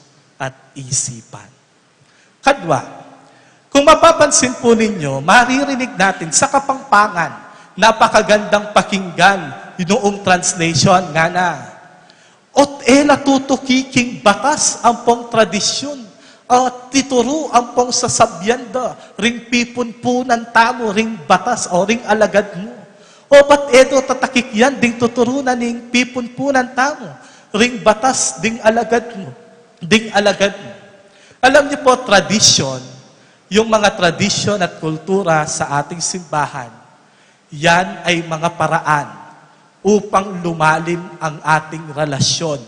at isipan. Kadwa, kung mapapansin po ninyo, maririnig natin sa Kapampangan, napakagandang pakinggan noong translation nga na, ot ela tutukiking batas ang pong tradisyon, at tituro ang pong sasabyanda, ring pipunpunan tamo, ring batas o ring alagad mo. O ba't edo tatakik yan, ding tuturunan ning pipunpunan tamo, ring batas, ding alagad mo. Ding alagad mo. Alam niyo po, tradisyon, yung mga tradisyon at kultura sa ating simbahan, yan ay mga paraan upang lumalim ang ating relasyon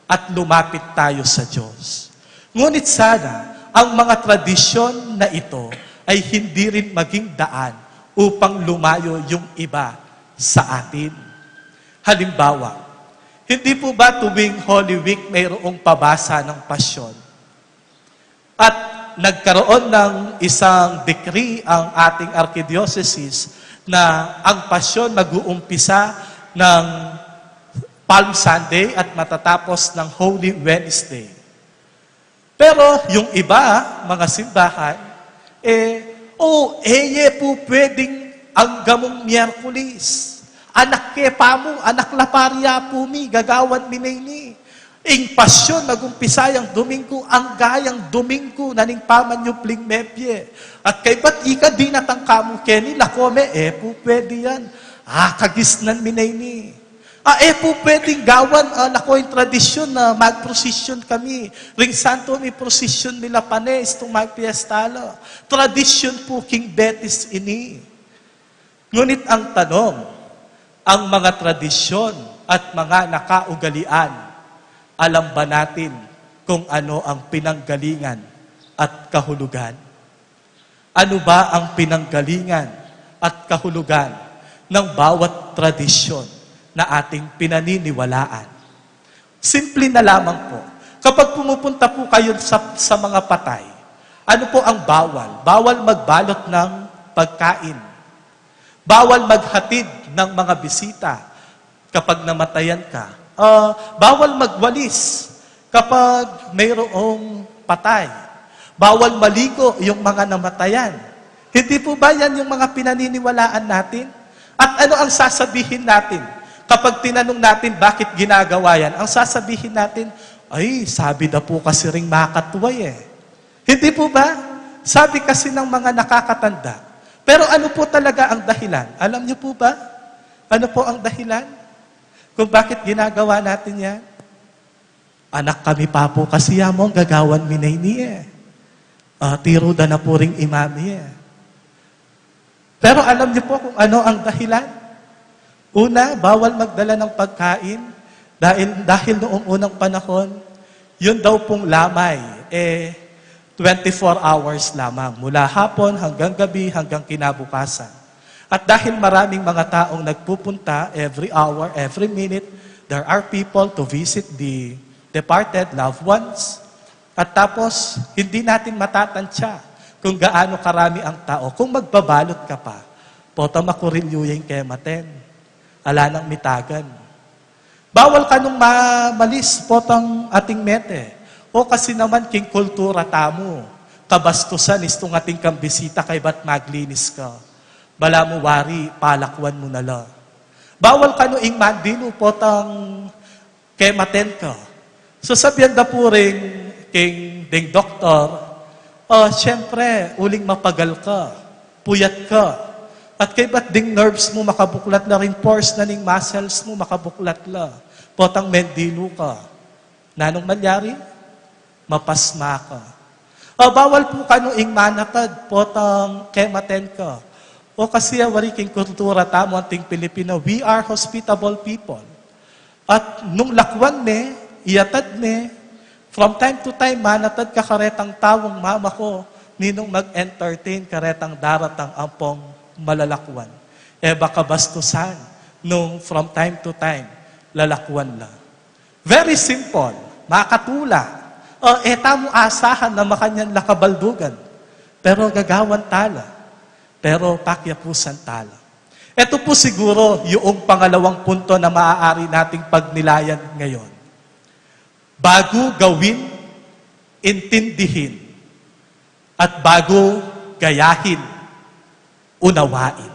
at lumapit tayo sa Diyos. Ngunit sana, ang mga tradisyon na ito ay hindi rin maging daan upang lumayo yung iba sa atin. Halimbawa, hindi po ba tuwing Holy Week mayroong pabasa ng pasyon? At nagkaroon ng isang decree ang ating archdiocese na ang pasyon mag-uumpisa ng Palm Sunday at matatapos ng Holy Wednesday. Pero yung iba, mga simbahan, po pwedeng ang gamong Miyerkules. Anak ke pa mo, anak laparya po mi, gagawan minay ni. Ing pasyon, nagumpisayang Domingo, ang gayang Domingo, naning paman yung pling mepye. At kay ba't ika di natangkamu keni, lakome, po pwede yan. Kagisnan minay ni. Po pwedeng gawan, nako yung tradisyon na mag-prosesyon kami. Ring Santo, may prosesyon nila panes, itong magpiestala. Tradisyon po, King Betis ini. Ngunit ang tanong, ang mga tradisyon at mga nakaugalian, alam ba natin kung ano ang pinanggalingan at kahulugan? Ano ba ang pinanggalingan at kahulugan ng bawat tradisyon na ating pinaniniwalaan? Simple na lamang po. Kapag pumupunta po kayo sa mga patay, ano po ang bawal? Bawal magbalot ng pagkain. Bawal maghatid ng mga bisita kapag namatayan ka. Bawal magwalis kapag mayroong patay. Bawal maligo yung mga namatayan. Hindi po ba yan yung mga pinaniniwalaan natin? At ano ang sasabihin natin? Kapag tinanong natin bakit ginagawa yan, ang sasabihin natin, sabi na po kasi ring makatway eh. Hindi po ba? Sabi kasi ng mga nakakatanda. Pero ano po talaga ang dahilan? Alam niyo po ba? Ano po ang dahilan? Kung bakit ginagawa natin yan? Anak kami pa po kasi yamong gagawan minay niya. Tiro da na po ring imami eh. Pero alam niyo po kung ano ang dahilan? Una, bawal magdala ng pagkain dahil noong unang panahon, yun daw pong lamay, 24 hours lamang. Mula hapon hanggang gabi hanggang kinabukasan. At dahil maraming mga taong nagpupunta every hour, every minute, there are people to visit the departed loved ones. At tapos, hindi natin matatansya kung gaano karami ang tao. Kung magbabalot ka pa, pota makurilyuyeng kematen. Ala nang mitagan. Bawal ka nung malis, potang ating mete. O kasi naman, king kultura tamo. Kabastusan, istong ating kambisita kay ba't maglinis ka. Bala mo wari, palakwan mo nala. Bawal ka noing mandino, potang kematen ka. So sabihan da po rin, king ding doktor, siyempre, uling mapagal ka, puyat ka. At kay ba't ding nerves mo makabuklat na rin, pores na ning muscles mo makabuklat la. Potang mendilo ka. Nanong malyari? Mapasma ka. Bawal po ka noing manatad, potang kematen ka. O kasi wariking kultura tamo anting Pilipino, we are hospitable people. At nung lakwan me, iyatad me, from time to time, manatad ka karetang tawong mama ko, ninong mag-entertain karetang daratang ampong malalakwan. Baka bastusan, nung from time to time, lalakwan la. Very simple, makatula. Tamo asahan na makanyan lakabaldugan, pero gagawan tala. Pero pakyapusan tala. Ito po siguro yung pangalawang punto na maaari nating pagnilayan ngayon. Bago gawin, intindihin, at bago gayahin, unawain.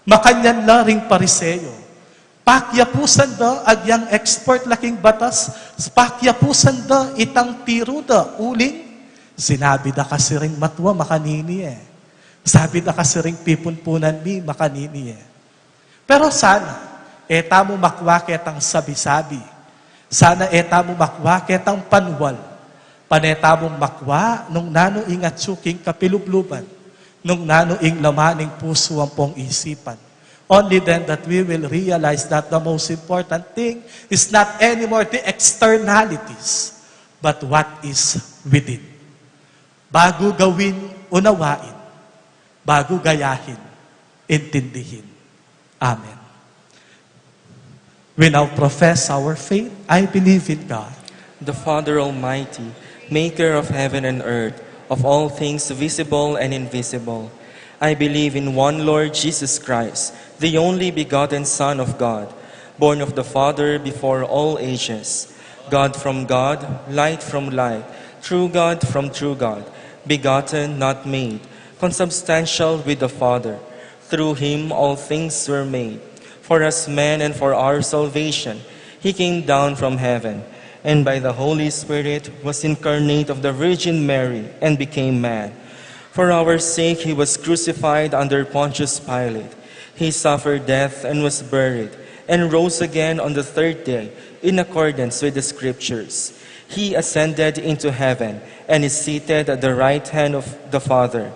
Makanyan la ring pariseyo. Pakyapusan da agyang expert laking batas, pakyapusan da itang tiro da uling, sinabi da kasi ring matwa makanini eh. Sabi na kasi ring pipunpunan mi, makanini eh. Pero sana, tamo makwa ketang sabi-sabi. Sana tamo makwa ketang panwal. Panetamo makwa nung nano ingat suking kapilubluban. Nung nano ing lamaning puso ang pong isipan. Only then that we will realize that the most important thing is not anymore the externalities, but what is within. Bago gawin, unawain. Bago gayahin, intindihin. Amen. We now profess our faith. I believe in God, the Father Almighty, maker of heaven and earth, of all things visible and invisible. I believe in one Lord Jesus Christ, the only begotten Son of God, born of the Father before all ages, God from God, light from light, true God from true God, begotten, not made, consubstantial with the Father. Through him all things were made. For us men and for our salvation, he came down from heaven and by the Holy Spirit was incarnate of the Virgin Mary and became man. For our sake he was crucified under Pontius Pilate. He suffered death and was buried, and rose again on the third day in accordance with the Scriptures. He ascended into heaven and is seated at the right hand of the Father.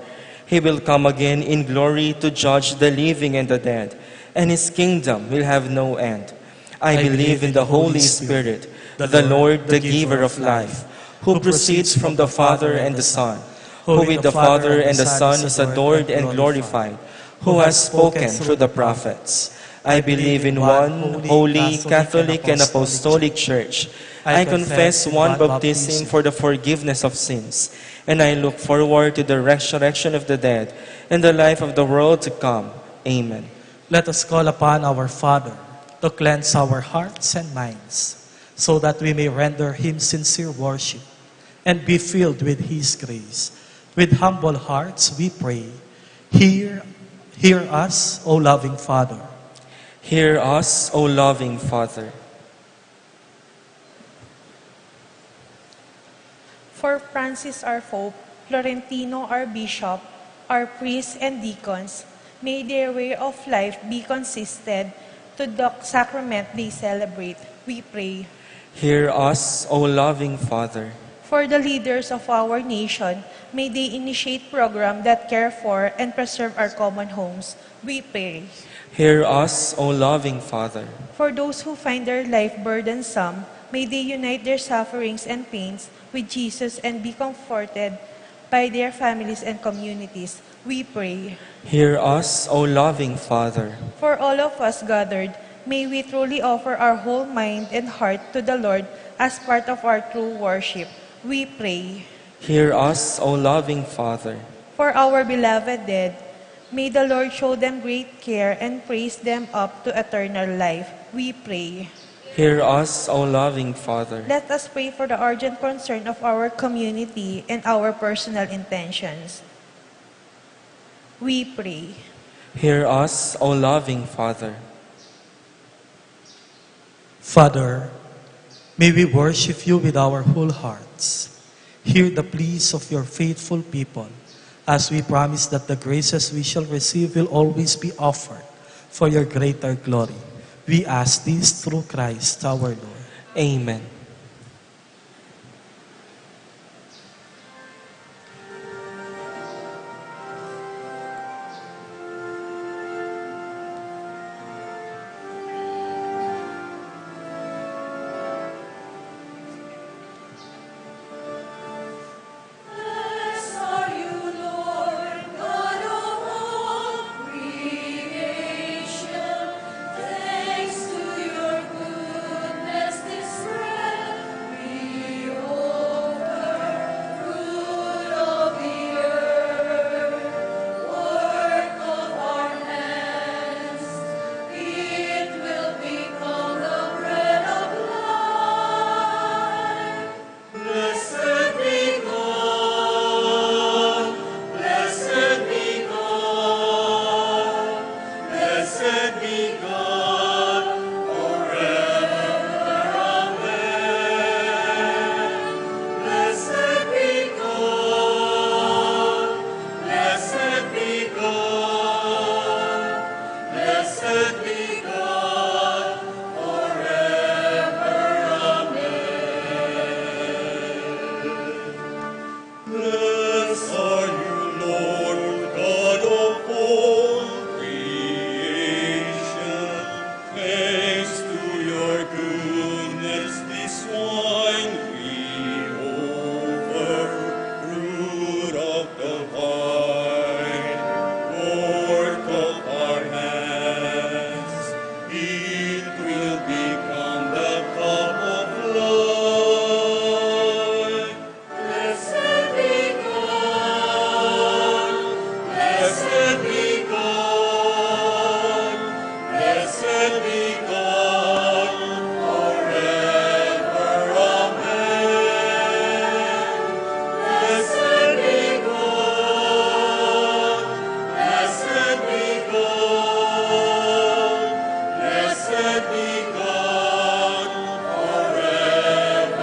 He will come again in glory to judge the living and the dead, and his kingdom will have no end. I believe in the Holy Spirit, the Lord, the giver of life, who proceeds from the Father and the Son, who with the Father and the Son is adored and glorified, who has spoken through the prophets. I believe in one holy, Catholic, and Apostolic Church. I confess one baptism for the forgiveness of sins, and I look forward to the resurrection of the dead and the life of the world to come. Amen. Let us call upon our Father to cleanse our hearts and minds, so that we may render him sincere worship and be filled with his grace. With humble hearts we pray. Hear us, O loving Father. Hear us, O loving Father. For Francis our Pope, Florentino our Bishop, our priests and deacons, may their way of life be consistent to the sacrament they celebrate, we pray. Hear us, O loving Father. For the leaders of our nation, may they initiate programs that care for and preserve our common homes, we pray. Hear us, O loving Father. For those who find their life burdensome, may they unite their sufferings and pains with Jesus and be comforted by their families and communities, we pray. Hear us, O loving Father. For all of us gathered, may we truly offer our whole mind and heart to the Lord as part of our true worship, we pray. Hear us, O loving Father. For our beloved dead, may the Lord show them great care and praise them up to eternal life, we pray. Hear us, O loving Father. Let us pray for the urgent concern of our community and our personal intentions. We pray. Hear us, O loving Father. Father, may we worship you with our whole hearts. Hear the pleas of your faithful people, as we promise that the graces we shall receive will always be offered for your greater glory. We ask this through Christ our Lord. Amen. Blessed are you, Lord, God of all creation. Thanks to your goodness, this bread we offer, fruit of the earth, work of our hands. It will become the bread of life. Blessed be God, blessed be God, blessed be God, forever, amen. Blessed be God, blessed be God, blessed be God, forever, Blessed are you, Lord, God of all creation. Thanks to your goodness, this wine we offer, fruit of the vine, work of our hands. It will become the cup of life. Blessed be God, blessed be God, blessed be God, forever, amen. Blessed be God, blessed be God, blessed be God, forever,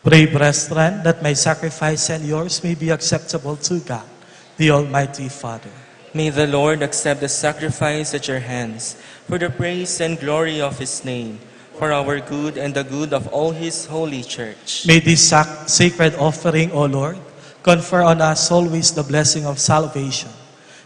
Pray, brethren, that my sacrifice and yours may be acceptable to God, the Almighty Father. May the Lord accept the sacrifice at your hands for the praise and glory of his name, for our good and the good of all his holy church. May this sacred offering, O Lord, confer on us always the blessing of salvation,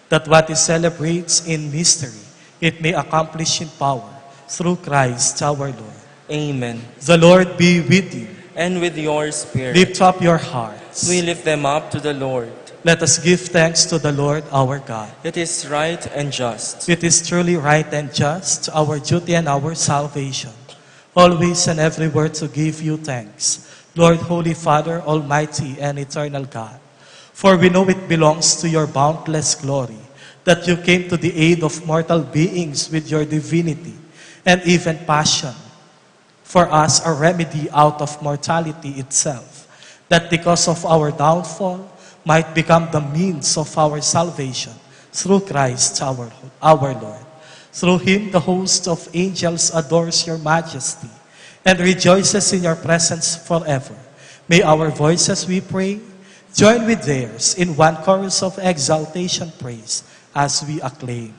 that what it celebrates in mystery, it may accomplish in power, through Christ our Lord. Amen. The Lord be with you. And with your spirit, Lift up your hearts. we lift them up to the Lord. Let us give thanks to the Lord our God. It is right and just. It is truly right and just, our duty and our salvation, always and everywhere to give you thanks, Lord, Holy Father, Almighty and eternal God. For we know it belongs to your boundless glory that you came to the aid of mortal beings with your divinity and even passion, for us a remedy out of mortality itself, that because of our downfall might become the means of our salvation through Christ our Lord. Through him the host of angels adores your majesty and rejoices in your presence forever. May our voices, we pray, join with theirs in one chorus of exaltation praise as we acclaim.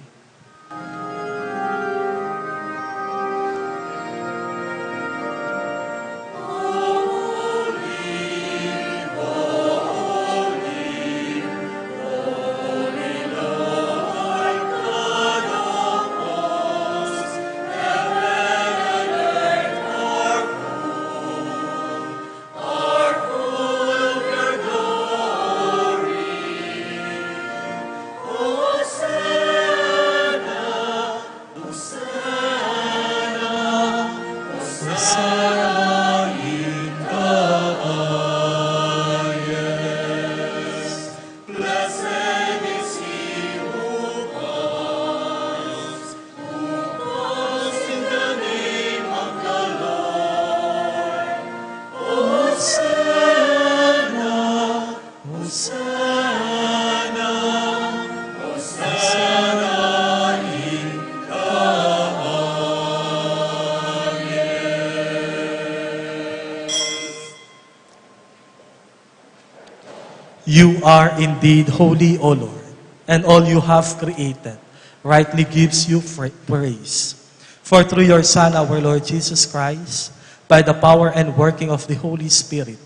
You are indeed holy, O Lord, and all you have created rightly gives you praise. For through your Son, our Lord Jesus Christ, by the power and working of the Holy Spirit,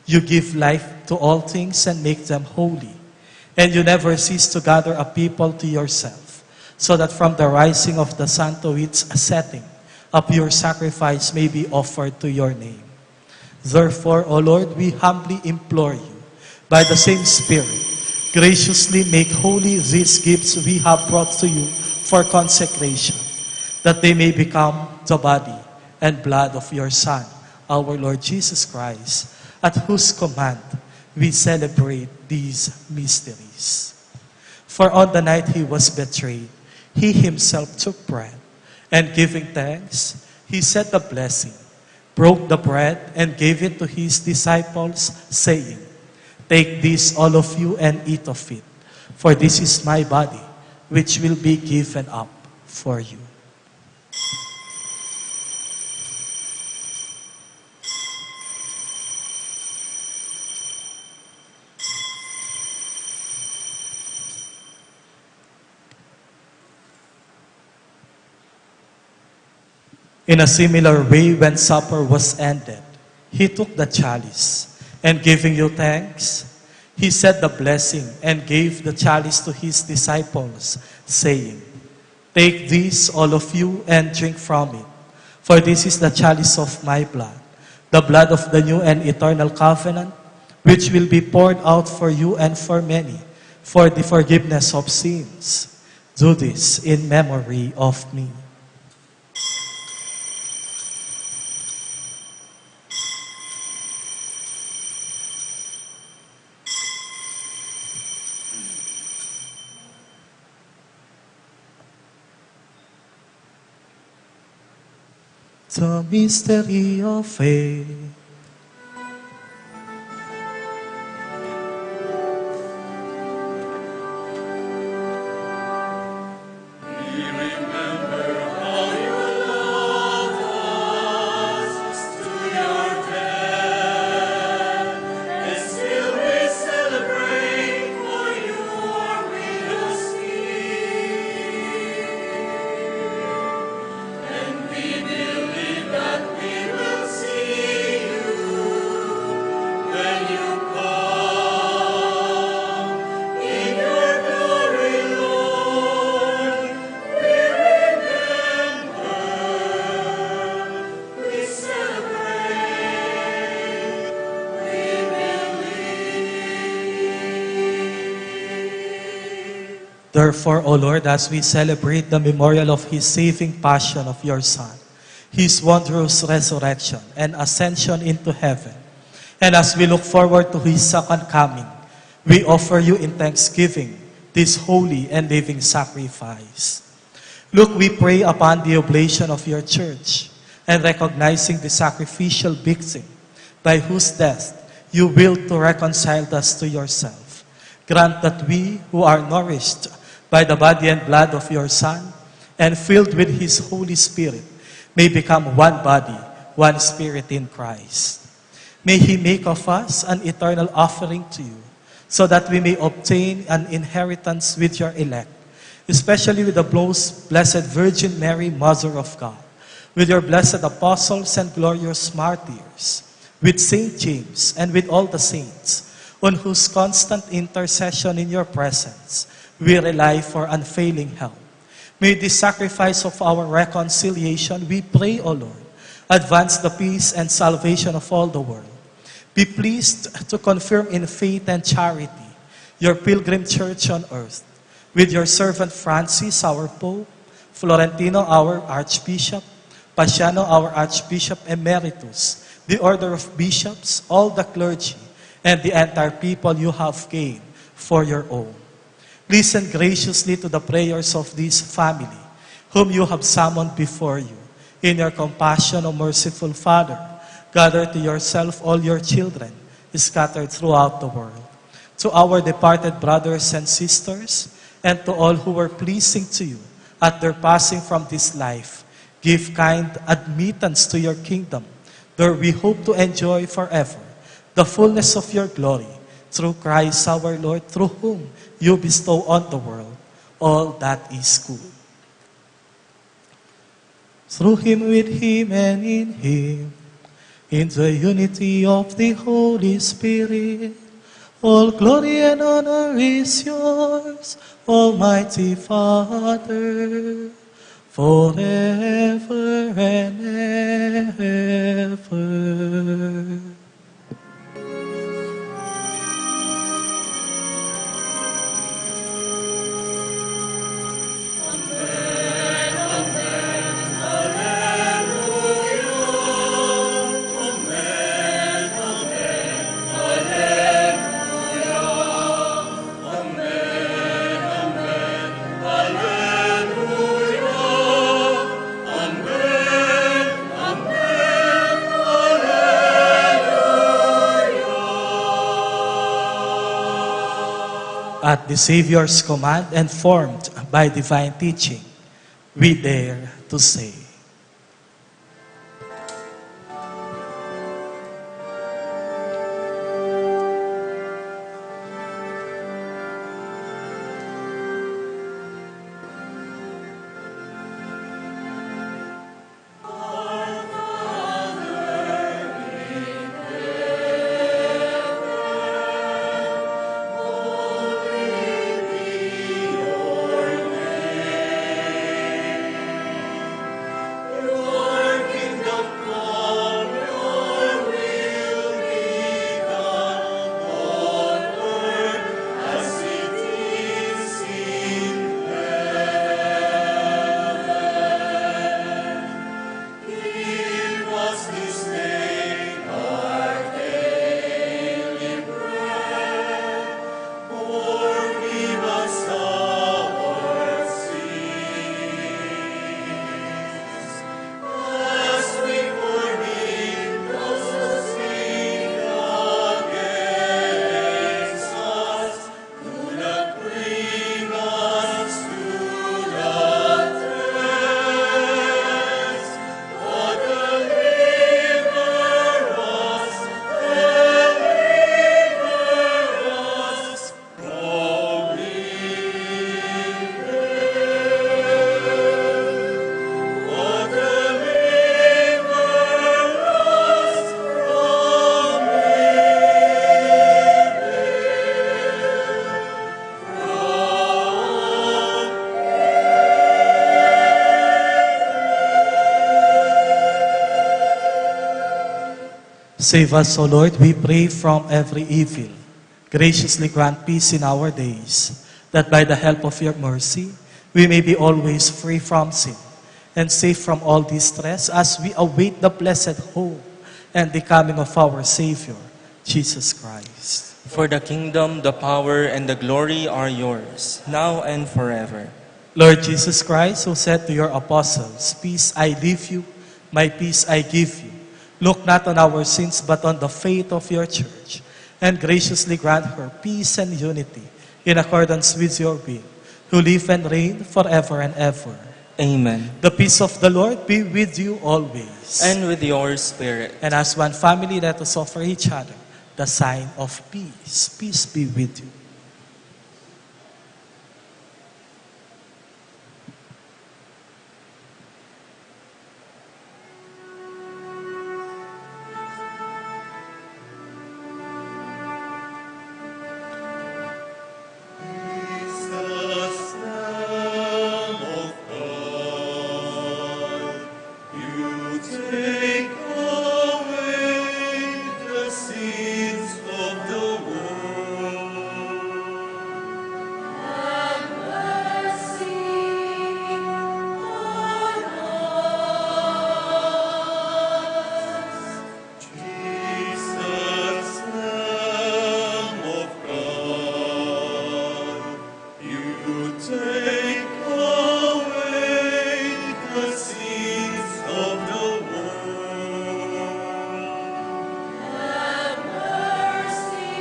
you give life to all things and make them holy. And you never cease to gather a people to yourself, so that from the rising of the sun to its setting, a pure sacrifice may be offered to your name. Therefore, O Lord, we humbly implore you, by the same Spirit, graciously make holy these gifts we have brought to you for consecration, that they may become the body and blood of your Son, our Lord Jesus Christ, at whose command we celebrate these mysteries. For on the night he was betrayed, he himself took bread, and giving thanks, he said the blessing, broke the bread, and gave it to his disciples, saying, "Take this, all of you, and eat of it, for this is my body, which will be given up for you." In a similar way, when supper was ended, he took the chalice, and giving you thanks, he said the blessing and gave the chalice to his disciples, saying, "Take this, all of you, and drink from it, for this is the chalice of my blood, the blood of the new and eternal covenant, which will be poured out for you and for many, for the forgiveness of sins. Do this in memory of me." The mystery of faith. We remember how you loved us to your death. Therefore, O Lord, as we celebrate the memorial of His saving passion of your Son, His wondrous resurrection and ascension into heaven, and as we look forward to His second coming, we offer you in thanksgiving this holy and living sacrifice. Look, we pray upon the oblation of your church, and recognizing the sacrificial victim by whose death you willed to reconcile us to yourself. Grant that we who are nourished by the body and blood of your Son and filled with His Holy Spirit may become one body, one spirit in Christ. May He make of us an eternal offering to you, so that we may obtain an inheritance with your elect, especially with the most blessed Virgin Mary, Mother of God, with your blessed apostles and glorious martyrs, with Saint James and with all the saints, on whose constant intercession in your presence we rely for unfailing help. May this sacrifice of our reconciliation, we pray, O Lord, advance the peace and salvation of all the world. Be pleased to confirm in faith and charity your pilgrim church on earth, with your servant Francis, our Pope, Florentino, our Archbishop, Paciano, our Archbishop Emeritus, the order of bishops, all the clergy, and the entire people you have gained for your own. Listen graciously to the prayers of this family, whom you have summoned before you. In your compassion, O merciful Father, gather to yourself all your children scattered throughout the world. To our departed brothers and sisters, and to all who were pleasing to you at their passing from this life, give kind admittance to your kingdom, where we hope to enjoy forever the fullness of your glory, through Christ our Lord, through whom you bestow on the world all that is good. Through Him, with Him, and in Him, in the unity of the Holy Spirit, all glory and honor is yours, Almighty Father, forever and ever. At the Savior's command and formed by divine teaching, we dare to say, Save us, O Lord, we pray, from every evil. Graciously grant peace in our days, that by the help of your mercy, we may be always free from sin and safe from all distress as we await the blessed hope and the coming of our Savior, Jesus Christ. For the kingdom, the power, and the glory are yours, now and forever. Lord Jesus Christ, who said to your apostles, "Peace I leave you, my peace I give you," look not on our sins but on the faith of your church, and graciously grant her peace and unity in accordance with your will, who live and reign forever and ever. Amen. The peace of the Lord be with you always. And with your spirit. And as one family, let us offer each other the sign of peace. Peace be with you. Jesus, Lamb of God, you take away the sins of the world. Have mercy on us. Jesus, Lamb of God, you take away the sins of the world. Have mercy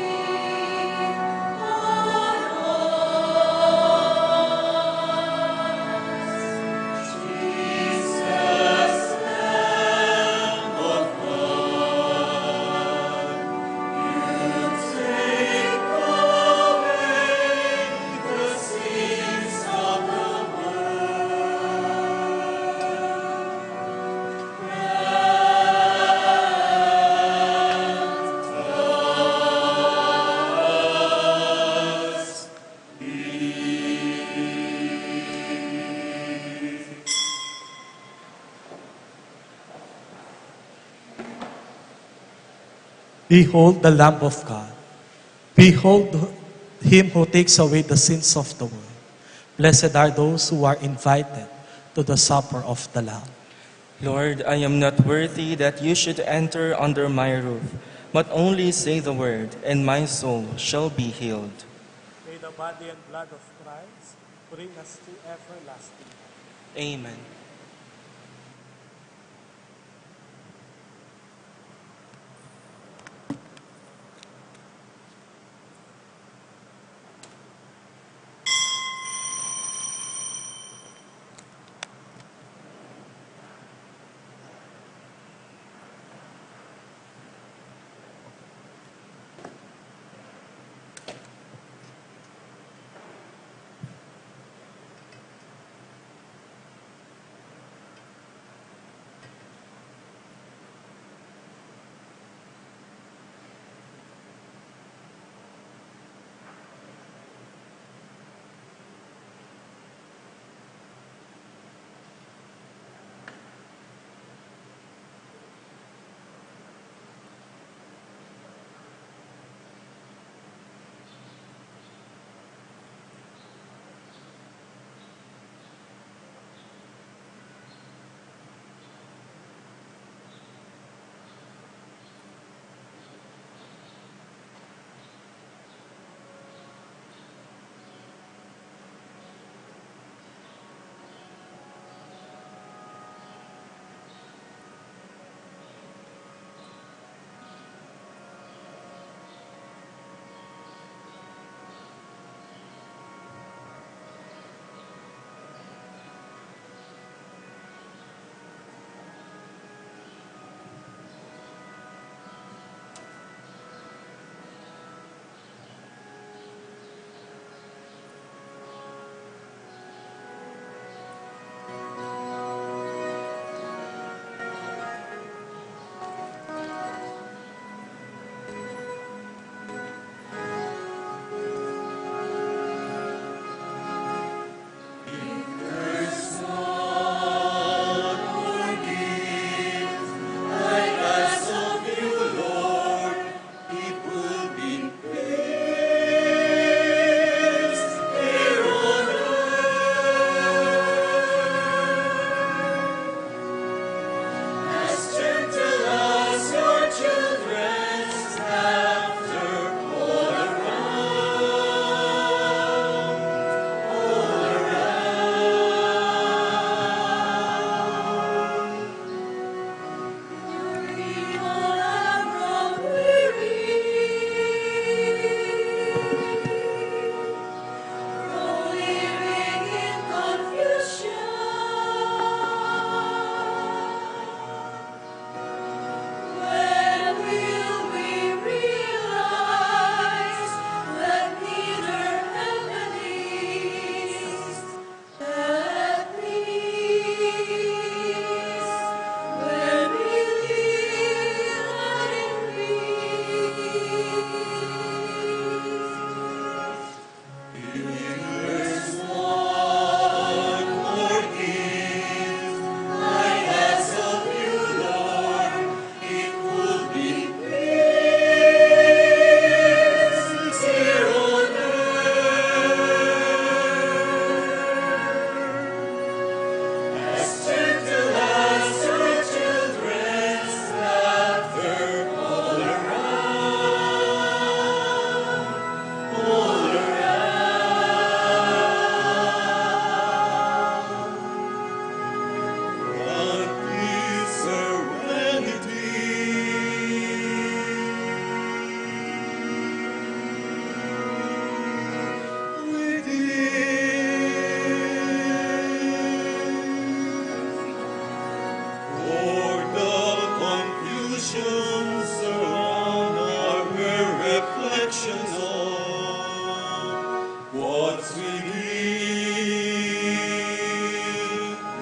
on us. Jesus, Lamb of God, you take away the sins of the Behold the Lamb of God. Behold him who takes away the sins of the world. Blessed are those who are invited to the supper of the Lamb. Lord, I am not worthy that you should enter under my roof, but only say the word, and my soul shall be healed. May the body and blood of Christ bring us to everlasting life. Amen.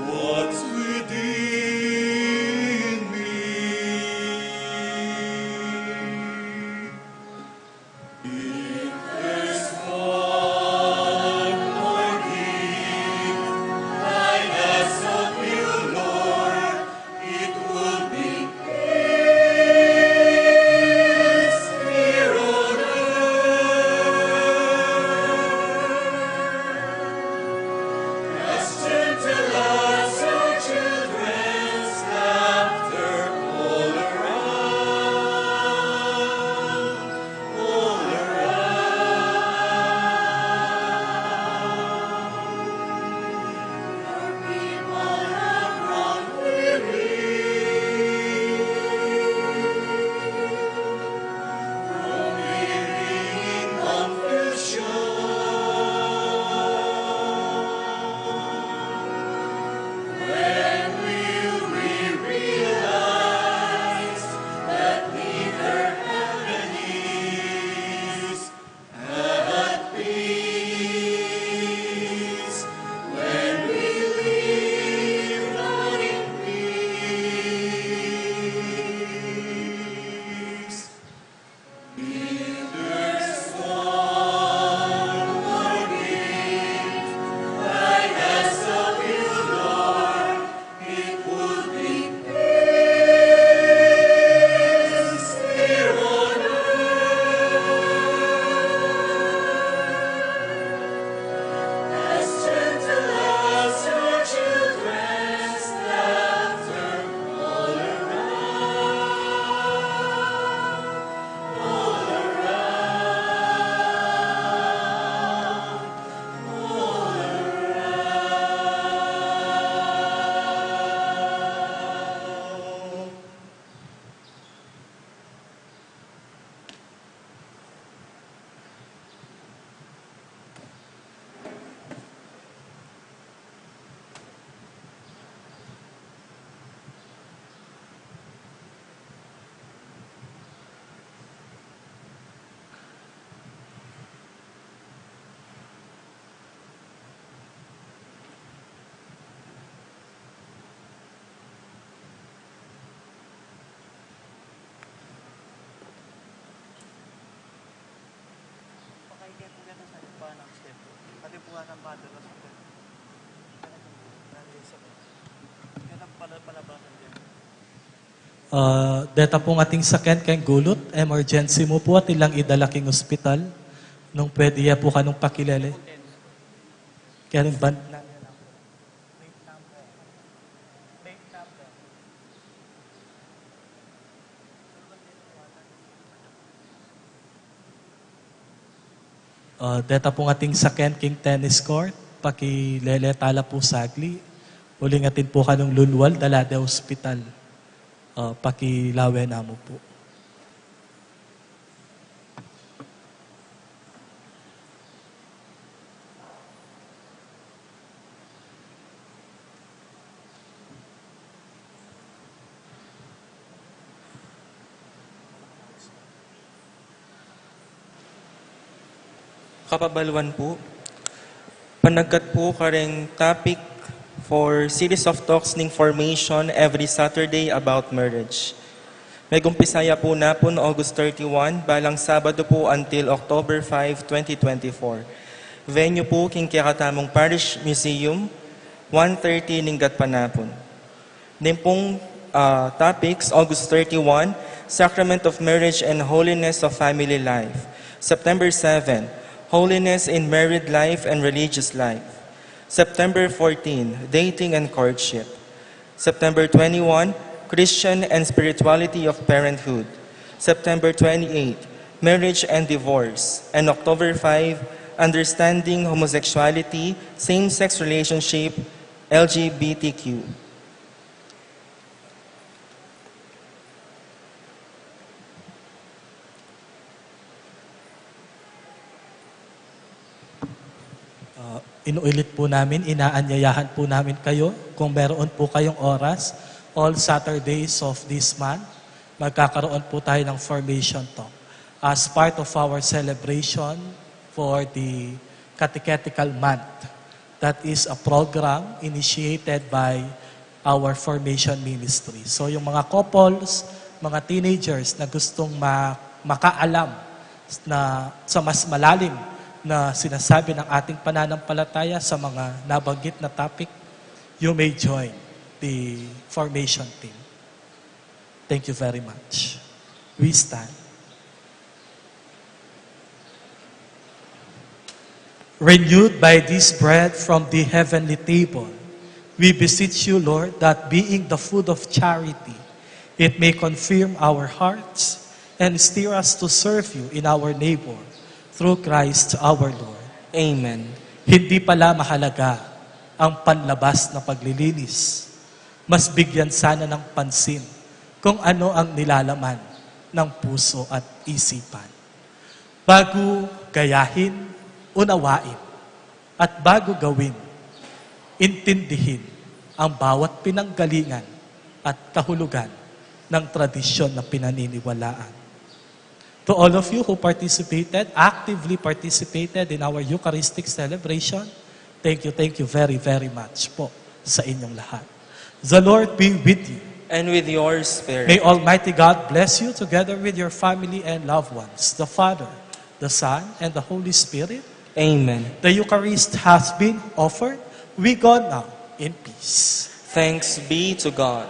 what's within me. If there's one more gift I ask of you, Lord, it will be peace here on earth. As gentle as your children's laughter all around, all around. Our people have grown weary from living in confusion. When will we realize that neither heaven is at peace? When we live not in peace? If there's one more gift I ask of you, Lord, it would be peace here on earth. As gentle as your children's laughter all around, all around, all around. Deta pong ating sakyan kay gulot, emergency mo po at ilang idalaking ospital. Nung pwede ya po kanong pakilala. Kaya rin ban... Deta pong ating sakyan king tennis court, pakilele tala po sagli. Uling atin po kanong lulwal, dalada hospital. Pakilawe na mo po. Kapabalwan po, panagkat po kareng topic for series of talks ning formation every Saturday about marriage. May gumpisaya po na po no August 31, balang Sabado po until October 5, 2024. Venue po king Kakatamong Parish Museum, 1:30 ning Gatpanapon. Ning pong topics, August 31, Sacrament of Marriage and Holiness of Family Life. September 7, Holiness in Married Life and Religious Life. September 14, Dating and Courtship. September 21, Christian and Spirituality of Parenthood. September 28, Marriage and Divorce. And October 5, Understanding Homosexuality, Same-Sex Relationship, LGBTQ. Inuulit po namin, inaanyayahan po namin kayo kung meron po kayong oras, all Saturdays of this month, magkakaroon po tayo ng formation talk as part of our celebration for the Catechetical Month. That is a program initiated by our formation ministry. So yung mga couples, mga teenagers na gustong makaalam na sa mas malalim na sinasabi ng ating pananampalataya sa mga nabanggit na topic, you may join the formation team. Thank you very much. We stand. Renewed by this bread from the heavenly table, we beseech you, Lord, that being the food of charity, it may confirm our hearts and steer us to serve you in our neighbor through Christ our Lord. Amen. Hindi pala mahalaga ang panlabas na paglilinis. Mas bigyan sana ng pansin kung ano ang nilalaman ng puso at isipan. Bago gayahin, unawain, at bago gawin, intindihin ang bawat pinanggalingan at kahulugan ng tradisyon na pinaniniwalaan. To all of you who actively participated in our Eucharistic celebration, thank you very, very much po sa inyong lahat. The Lord be with you. And with your spirit. May Almighty God bless you together with your family and loved ones, the Father, the Son, and the Holy Spirit. Amen. The Eucharist has been offered. We go now in peace. Thanks be to God.